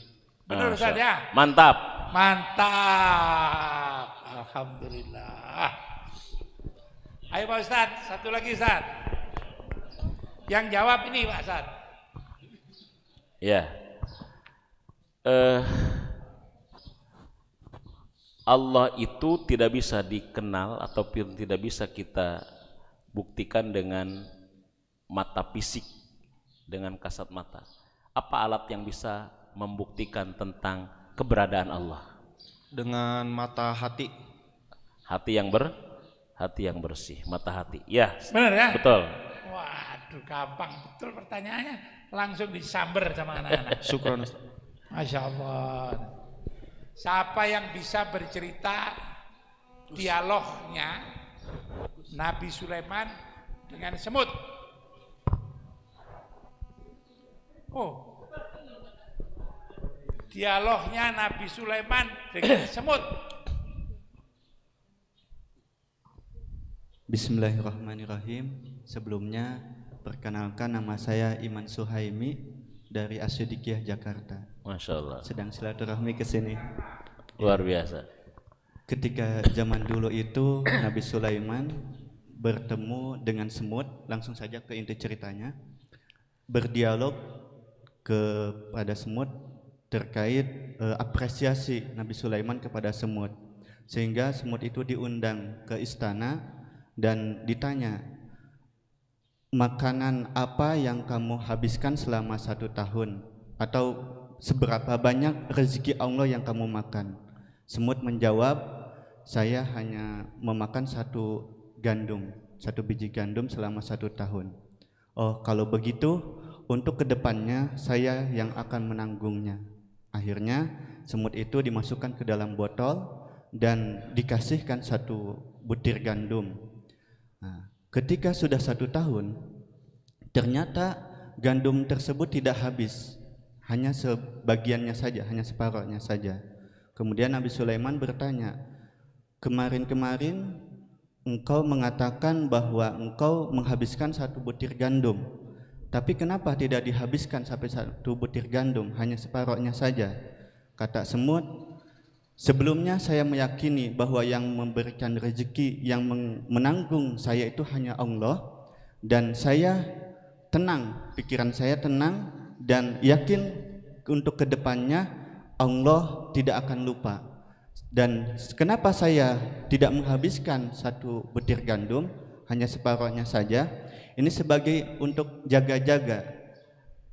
Benar Ustaz ya? Mantap. Mantap. Alhamdulillah. Ayo Pak Ustaz, satu lagi Ustaz. Yang jawab ini Pak Ustaz. Ya. Allah itu tidak bisa dikenal ataupun tidak bisa kita buktikan dengan mata fisik, dengan kasat mata. Apa alat yang bisa membuktikan tentang keberadaan Allah? Dengan mata hati. Hati yang bersih, mata hati. Ya, Benar ya? betul. Waduh, gampang betul pertanyaannya. Langsung disamber sama anak-anak. Syukron. Masya Allah. Siapa yang bisa bercerita dialognya Nabi Sulaiman dengan semut? Oh, dialognya Nabi Sulaiman dengan semut. Bismillahirrahmanirrahim. Sebelumnya perkenalkan, nama saya Iman Suhaimi dari Asyidikiyah Jakarta. Masya Allah. Sedang silaturahmi ke sini. Luar biasa. Ketika zaman dulu itu Nabi Sulaiman bertemu dengan semut, langsung saja ke inti ceritanya. Berdialog kepada semut terkait apresiasi Nabi Sulaiman kepada semut. Sehingga semut itu diundang ke istana dan ditanya, makanan apa yang kamu habiskan selama 1 tahun, atau seberapa banyak rezeki Allah yang kamu makan? Semut menjawab, saya hanya memakan 1 biji gandum selama 1 tahun. Oh, kalau begitu untuk kedepannya saya yang akan menanggungnya. Akhirnya semut itu dimasukkan ke dalam botol dan dikasihkan 1 butir gandum. Nah, ketika sudah 1 tahun, ternyata gandum tersebut tidak habis, hanya sebagiannya saja, hanya separuhnya saja. Kemudian Nabi Sulaiman bertanya, kemarin-kemarin engkau mengatakan bahwa engkau menghabiskan 1 butir gandum, tapi kenapa tidak dihabiskan sampai 1 butir gandum, hanya separuhnya saja? Kata semut, sebelumnya saya meyakini bahwa yang memberikan rezeki, yang menanggung saya itu hanya Allah, dan saya tenang, pikiran saya tenang dan yakin untuk kedepannya Allah tidak akan lupa. Dan kenapa saya tidak menghabiskan 1 butir gandum, hanya separuhnya saja? Ini sebagai untuk jaga-jaga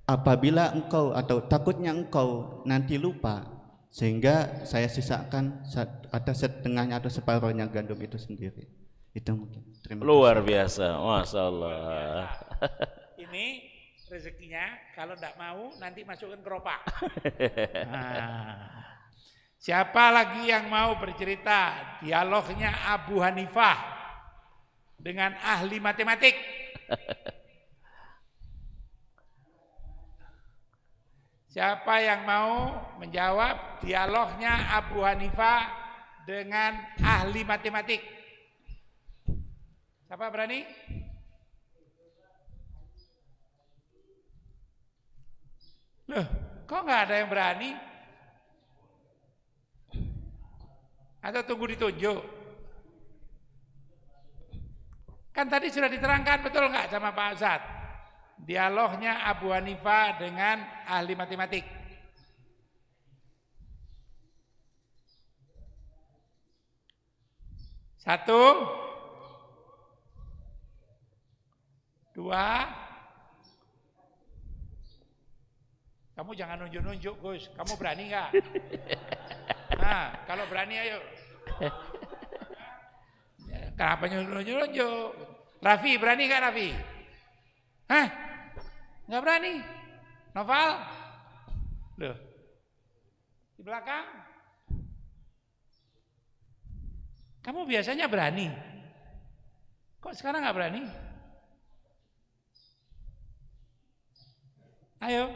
apabila engkau atau takutnya engkau nanti lupa, sehingga saya sisakan atau setengahnya atau separuhnya gandum itu sendiri. Itu mungkin. Terima kasih. Luar biasa, Masya Allah. Ini rezekinya, kalau tidak mau nanti masukkan keropak. Nah, siapa lagi yang mau bercerita dialognya Abu Hanifah dengan ahli matematik? Siapa yang mau menjawab dialognya Abu Hanifah dengan ahli matematik? Siapa berani? Loh, kok nggak ada yang berani? Atau tunggu ditunjuk? Kan tadi sudah diterangkan, betul nggak sama Pak Ustadz? Dialognya Abu Hanifah dengan ahli matematik. Satu, dua. Kamu jangan nunjuk-nunjuk, Gus. Kamu berani nggak? Nah, kalau berani ayo. Kenapa nunjuk-nunjuk? Raffi, berani nggak Raffi? Hah? Nggak berani? Noval? Loh, di belakang? Kamu biasanya berani. Kok sekarang nggak berani? Ayo,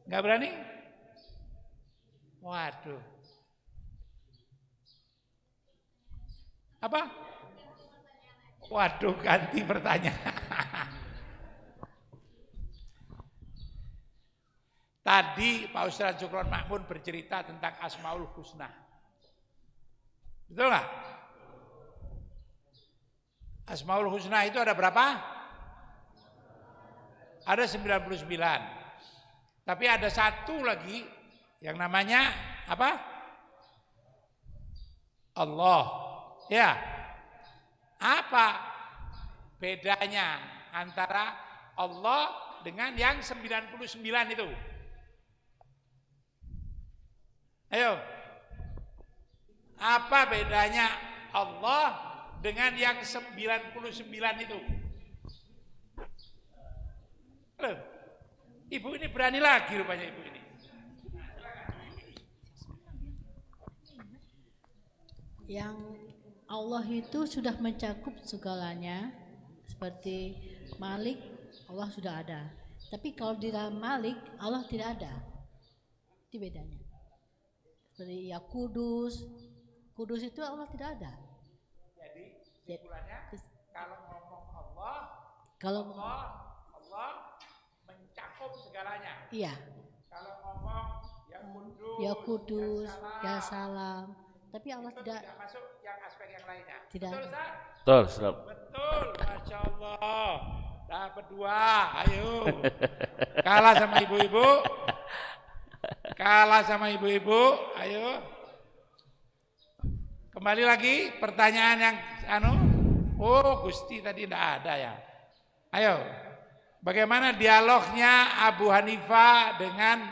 nggak berani? Waduh. Apa? Waduh, ganti pertanyaan. Tadi Pak Ustadz Syukron Makmun bercerita tentang Asmaul Husna. Betul nggak? Asmaul Husna itu ada berapa? Ada 99. Tapi ada satu lagi yang namanya apa? Allah. Ya. Apa bedanya antara Allah dengan yang 99 itu? Ayo. Apa bedanya Allah dengan yang 99 itu? Loh, ibu ini berani lagi rupanya ibu ini. Yang Allah itu sudah mencakup segalanya, seperti Malik, Allah sudah ada. Tapi kalau di dalam Malik, Allah tidak ada. Itu bedanya. Seperti ya Kudus, Kudus itu Allah tidak ada. Jadi kesimpulannya kalau ngomong Allah, Kalau Allah mencakup segalanya. iya, Kalau ngomong ya Kudus, ya Salam, tapi Allah itu tidak masuk yang aspek yang lainnya. Tidak. Betul, Ustaz? Betul, Ustaz. Betul, Masya Allah. Dapat 2, ayo. Kalah sama ibu-ibu. Kalah sama ibu-ibu, ayo. Kembali lagi pertanyaan yang oh Gusti tadi tidak ada ya. Ayo, bagaimana dialognya Abu Hanifah dengan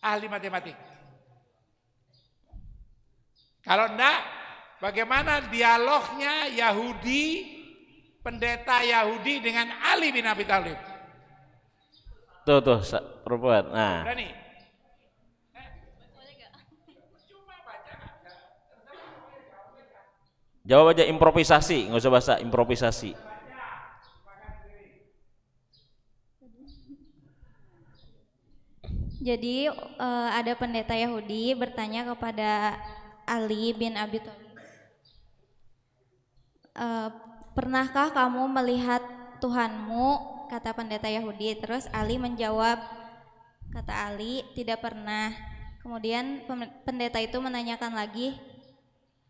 ahli matematik? Kalau enggak, bagaimana dialognya Yahudi, pendeta Yahudi dengan Ali bin Abi Thalib? Tuh, perempuan. Nah. Berani? Jawab aja improvisasi, nggak usah bahasa improvisasi. Jadi ada pendeta Yahudi bertanya kepada Ali bin Abi Thalib, pernahkah kamu melihat Tuhanmu? Kata pendeta Yahudi. Terus Ali menjawab, kata Ali, tidak pernah. Kemudian pendeta itu menanyakan lagi,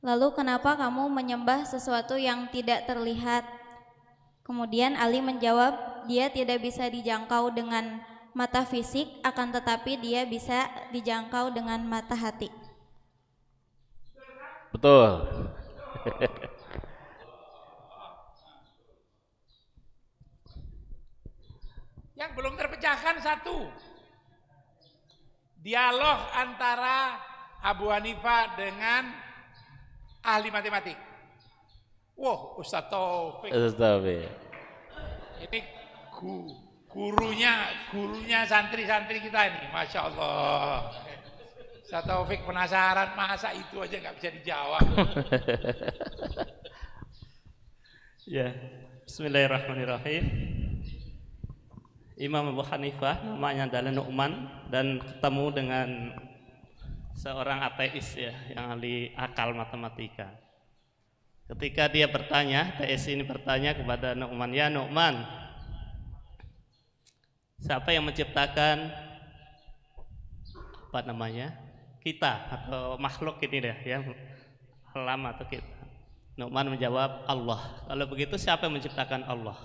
lalu kenapa kamu menyembah sesuatu yang tidak terlihat? Kemudian Ali menjawab, dia tidak bisa dijangkau dengan mata fisik, akan tetapi dia bisa dijangkau dengan mata hati. Betul. Yang belum terpecahkan satu. Dialog antara Abu Hanifah dengan ahli matematik. Wah, Ustaz Taufik. Ustaz Taufik. Ini Gurunya santri-santri kita ini, Masya Allah. Ustaz Taufik penasaran, masa itu aja nggak bisa dijawab. Ya, bismillahirrahmanirrahim. Imam Abu Hanifah namanya adalah Nu'man dan ketemu dengan seorang ateis ya yang ahli akal matematika. Ketika dia bertanya, ateis ini bertanya kepada Nu'man, ya Nu'man, siapa yang menciptakan kita atau makhluk ini deh ya, alam atau kita? Nu'man menjawab, Allah. Kalau begitu siapa yang menciptakan Allah?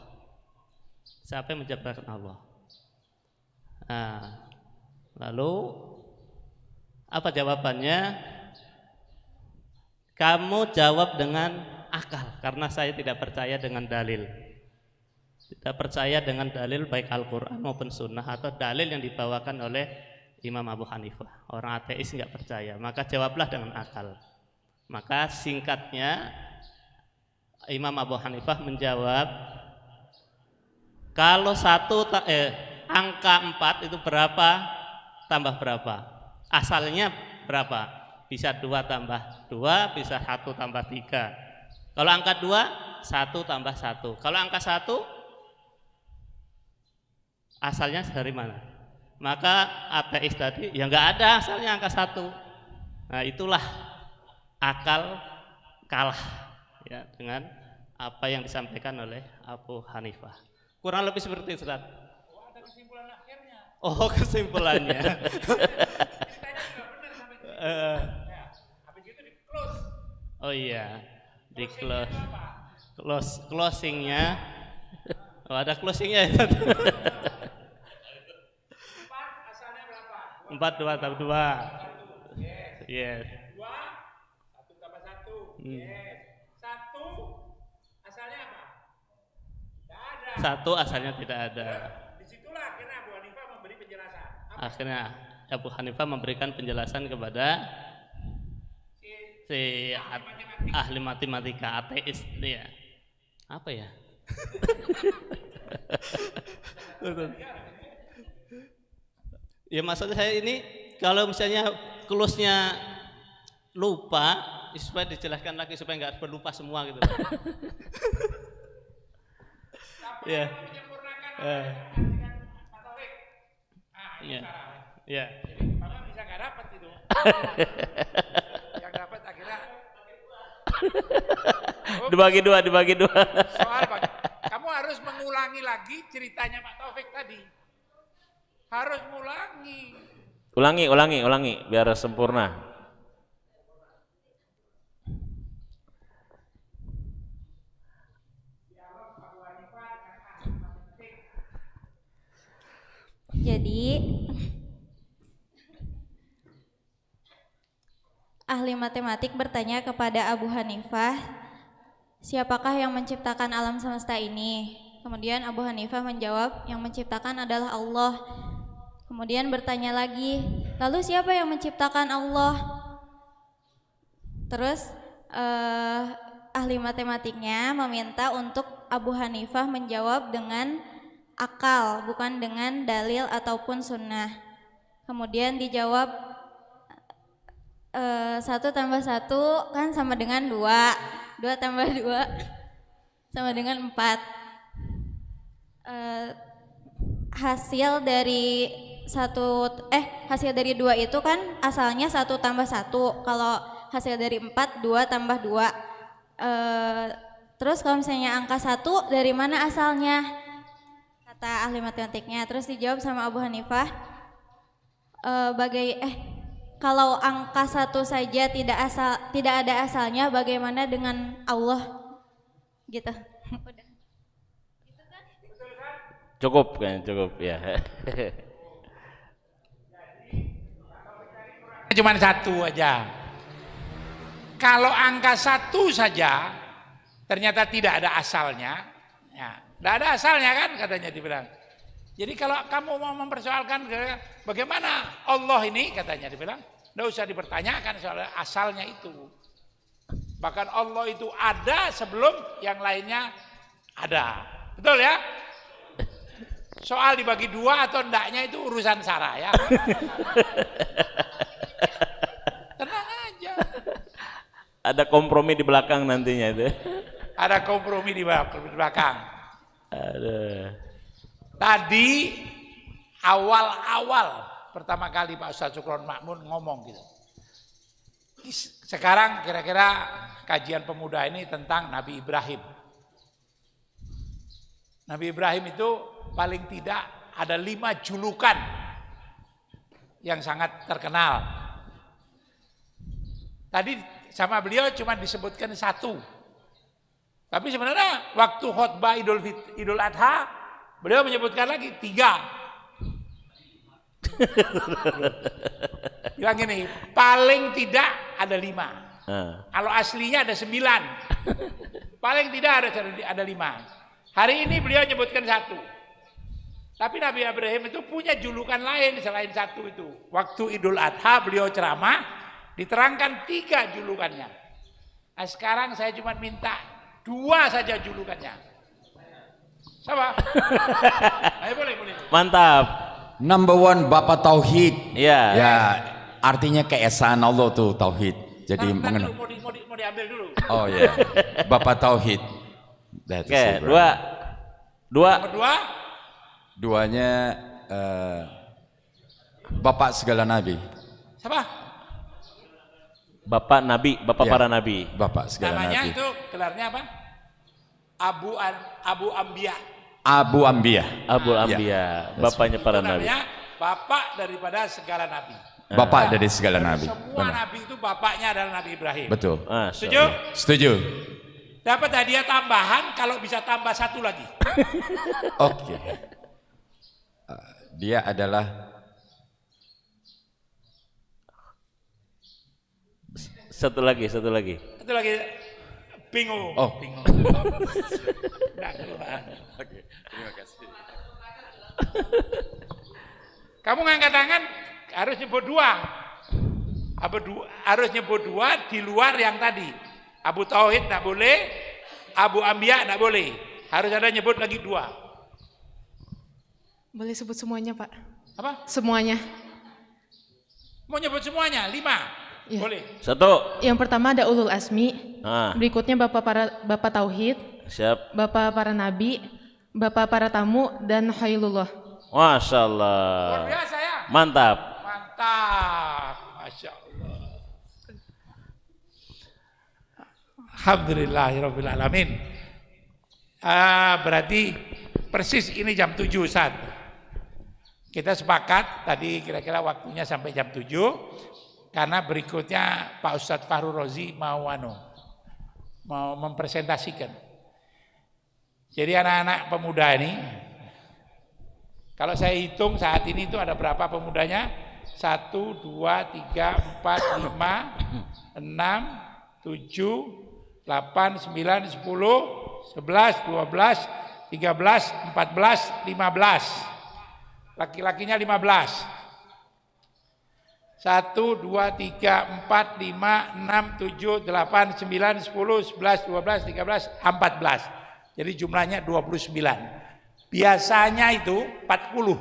Siapa yang menciptakan Allah? Nah, lalu apa jawabannya? Kamu jawab dengan akal, karena saya tidak percaya dengan dalil. Tidak percaya dengan dalil baik Al-Quran maupun Sunnah atau dalil yang dibawakan oleh Imam Abu Hanifah. Orang ateis nggak percaya, maka jawablah dengan akal. Maka singkatnya Imam Abu Hanifah menjawab, kalau angka 4 itu berapa tambah berapa? Asalnya berapa? Bisa 2 tambah 2, bisa 1 tambah 3. Kalau angka 2, 1 tambah 1. Kalau angka 1, asalnya dari mana? Maka ateis tadi, ya nggak ada asalnya angka 1. Nah itulah akal kalah ya dengan apa yang disampaikan oleh Abu Hanifah. Kurang lebih seperti itu, Ustaz. Oh, ada kesimpulan akhirnya. Oh, kesimpulannya. Ceritanya juga benar sampai itu. Ya, habis itu di close. Oh iya, di Closingnya closingnya. Oh, ada closingnya ya. 4 asalnya berapa? 4 2 tambah 2. 1. Yes. 2 1 tambah 1. Yes. 1 asalnya apa? Tidak ada. 1 asalnya tidak ada. Disitulah akhirnya Abu Hanifah memberi penjelasan. Akhirnya Abu Hanifah memberikan penjelasan kepada si ahli matematika ateis dia. Apa ya? Ya maksud saya ini kalau misalnya close-nya lupa supaya dijelaskan lagi supaya nggak berlupa semua gitu. Ya. Ya. Ya. Jadi Bapak bisa nggak dapat itu. Yang dapat akhirnya Dibagi dua. soal Pak. Kamu harus mengulangi lagi ceritanya Pak Taufik tadi. Harus mengulangi. Ulangi biar sempurna. Jadi ahli matematik bertanya kepada Abu Hanifah, siapakah yang menciptakan alam semesta ini? Kemudian Abu Hanifah menjawab, yang menciptakan adalah Allah. Kemudian bertanya lagi, lalu siapa yang menciptakan Allah? Terus ahli matematiknya meminta untuk Abu Hanifah menjawab dengan akal, bukan dengan dalil ataupun sunnah. Kemudian dijawab 1 tambah 1 kan sama dengan 2, 2 tambah 2 sama dengan 4. Hasil dari 2 itu kan asalnya 1 tambah 1. Kalau hasil dari 4, 2 tambah 2. Terus kalau misalnya angka 1 dari mana asalnya? Kata ahli matematiknya. Terus dijawab sama Abu Hanifah, kalau angka 1 saja tidak ada asalnya, bagaimana dengan Allah? Gitu. Udah. Cukup ya. Cuma 1 aja. Kalau angka 1 saja ternyata tidak ada asalnya, ya, tidak ada asalnya kan katanya dibilang. Jadi kalau kamu mau mempersoalkan bagaimana Allah ini katanya dibilang, tidak usah dipertanyakan soal asalnya itu. Bahkan Allah itu ada sebelum yang lainnya ada. Betul ya? Soal dibagi dua atau endaknya itu urusan Sarah ya. Tenang aja. Ada kompromi di belakang nantinya itu. Ada kompromi di belakang. Aduh. Tadi awal-awal pertama kali Pak Ustadz Sukron Makmun ngomong gitu. Sekarang kira-kira kajian pemuda ini tentang Nabi Ibrahim. Nabi Ibrahim itu paling tidak ada 5 julukan yang sangat terkenal. Tadi sama beliau cuma disebutkan 1. Tapi sebenarnya waktu khutbah Idul Adha beliau menyebutkan lagi 3. Bilang gini, paling tidak ada 5. Kalau aslinya ada 9. Paling tidak ada 5. Hari ini beliau menyebutkan 1. Tapi Nabi Ibrahim itu punya julukan lain selain 1 itu. Waktu Idul Adha beliau ceramah, diterangkan 3 julukannya. Nah, sekarang saya cuma minta 2 saja julukannya. Sama? Ayo boleh. Mantap. Number 1 Bapak Tauhid. Ya. Ya, artinya keesaan Allah tuh Tauhid. Jadi mengenal. Mau diambil dulu. Oh ya, Bapak Tauhid. Oke, 2. Nomor 2. 2-nya Bapak segala nabi. Siapa? Bapak Nabi, Bapak Ya. para Nabi. Bapak segala Namanya nabi. itu gelarnya apa? Abu Ambiya. Abu Ambiyah. Abul Anbiya, bapaknya para Itu nabi. namanya bapak daripada segala nabi. Bapak dari segala nabi. Semua Benar. nabi itu bapaknya adalah Nabi Ibrahim. Betul. Setuju? Setuju. Dapat hadiah tambahan kalau bisa tambah 1 lagi. Oke. Dia adalah Satu lagi. Itu lagi bingung. Oh. Bingung. Nggak keluar. Oke, terima kasih. Kamu ngangkat tangan harus nyebut 2. Harus nyebut 2 di luar yang tadi. Abu Tauhid enggak boleh, Abu Ambiya enggak boleh. Harus ada nyebut lagi 2. Boleh sebut semuanya, Pak? Apa? Semuanya. Mau nyebut semuanya 5? Ya. Boleh. 1. Yang pertama ada Ulul Asmi, berikutnya Bapak Tauhid, Siap. Bapak para Nabi, Bapak para tamu, dan Khailullah. Masya Luar Allah. biasa ya. Mantap. Mantap. Masya Allah. Alhamdulillahirrabbilalamin. Berarti persis ini jam 7 Ustaz. Kita sepakat tadi kira-kira waktunya sampai jam 7. Karena berikutnya Pak Ustadz Fahru Rozi mau mempresentasikan. Jadi anak-anak pemuda ini, kalau saya hitung saat ini itu ada berapa pemudanya? 1, 2, 3, 4, 5, 6, 7, 8, 9, 10, 11, 12, 13, 14, 15. Laki-lakinya 15. 1, 2, 3, 4, 5, 6, 7, 8, 9, 10, 11, 12, 13, 14. Jadi jumlahnya 29. Biasanya itu 40.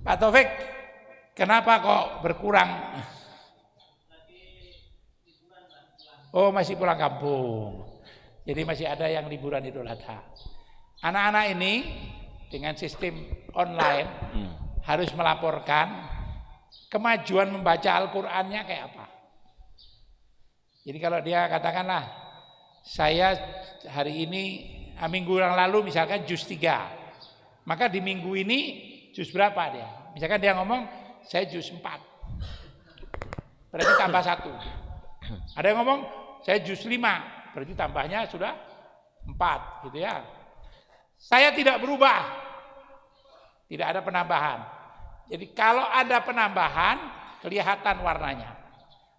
Pak Taufik, kenapa kok berkurang? Oh, masih pulang kampung. Jadi masih ada yang liburan Idul Adha. Anak-anak ini dengan sistem online harus melaporkan kemajuan membaca Al-Qur'annya kayak apa. Jadi kalau dia katakanlah saya hari ini minggu yang lalu misalkan juz 3. Maka di minggu ini juz berapa dia? Misalkan dia ngomong saya juz 4. Berarti tambah 1. Ada yang ngomong saya juz 5. Berarti tambahnya sudah 4 gitu ya. Saya tidak berubah. Tidak ada penambahan. Jadi kalau ada penambahan kelihatan warnanya.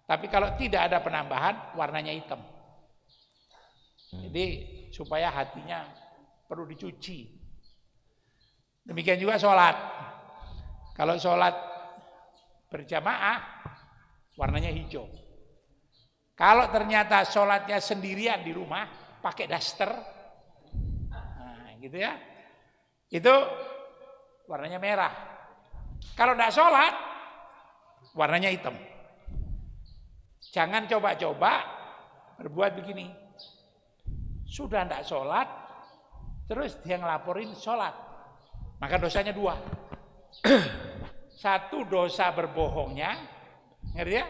Tapi kalau tidak ada penambahan warnanya hitam. Jadi supaya hatinya perlu dicuci. Demikian juga sholat. Kalau sholat berjamaah warnanya hijau. Kalau ternyata sholatnya sendirian di rumah pakai daster, nah gitu ya. itu warnanya merah. Kalau tidak sholat, warnanya hitam. Jangan coba-coba berbuat begini. Sudah tidak sholat, terus dia ngelaporin sholat. Maka dosanya 2. Satu, dosa berbohongnya, ngerti ya?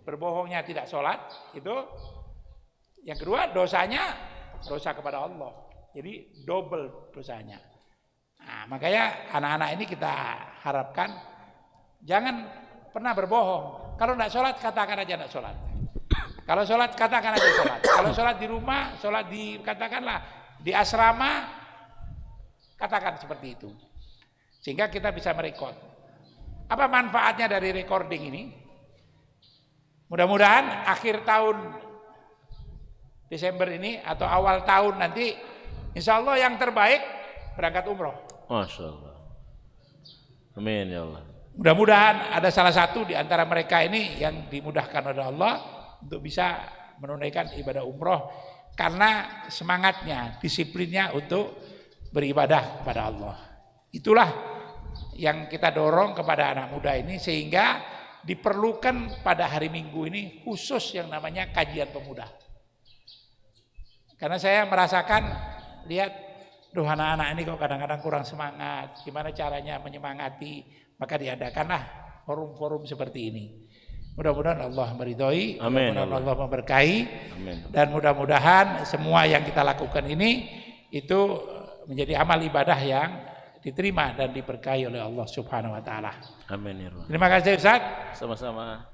Berbohongnya tidak sholat, itu. Yang kedua, dosanya dosa kepada Allah. Jadi double dosanya. Nah, makanya anak-anak ini kita harapkan jangan pernah berbohong. Kalau tidak sholat, katakan aja tidak sholat. Kalau sholat, katakan aja sholat. Kalau sholat di rumah, sholat katakanlah di asrama, katakan seperti itu. Sehingga kita bisa merekod. Apa manfaatnya dari recording ini? Mudah-mudahan akhir tahun Desember ini atau awal tahun nanti, insya Allah yang terbaik berangkat umroh. Masya Allah. Amin ya Allah. Mudah-mudahan ada salah satu di antara mereka ini yang dimudahkan oleh Allah untuk bisa menunaikan ibadah umroh karena semangatnya, disiplinnya untuk beribadah kepada Allah. Itulah yang kita dorong kepada anak muda ini sehingga diperlukan pada hari Minggu ini khusus yang namanya kajian pemuda. Karena saya merasakan, lihat, duh anak-anak ini kok kadang-kadang kurang semangat, gimana caranya menyemangati, maka diadakanlah forum-forum seperti ini. Mudah-mudahan Allah meridhoi, mudah-mudahan Allah memberkahi, dan mudah-mudahan semua yang kita lakukan ini itu menjadi amal ibadah yang diterima dan diberkahi oleh Allah Subhanahu wa taala. Amin ya Allah. Terima kasih Ustaz. Sama-sama.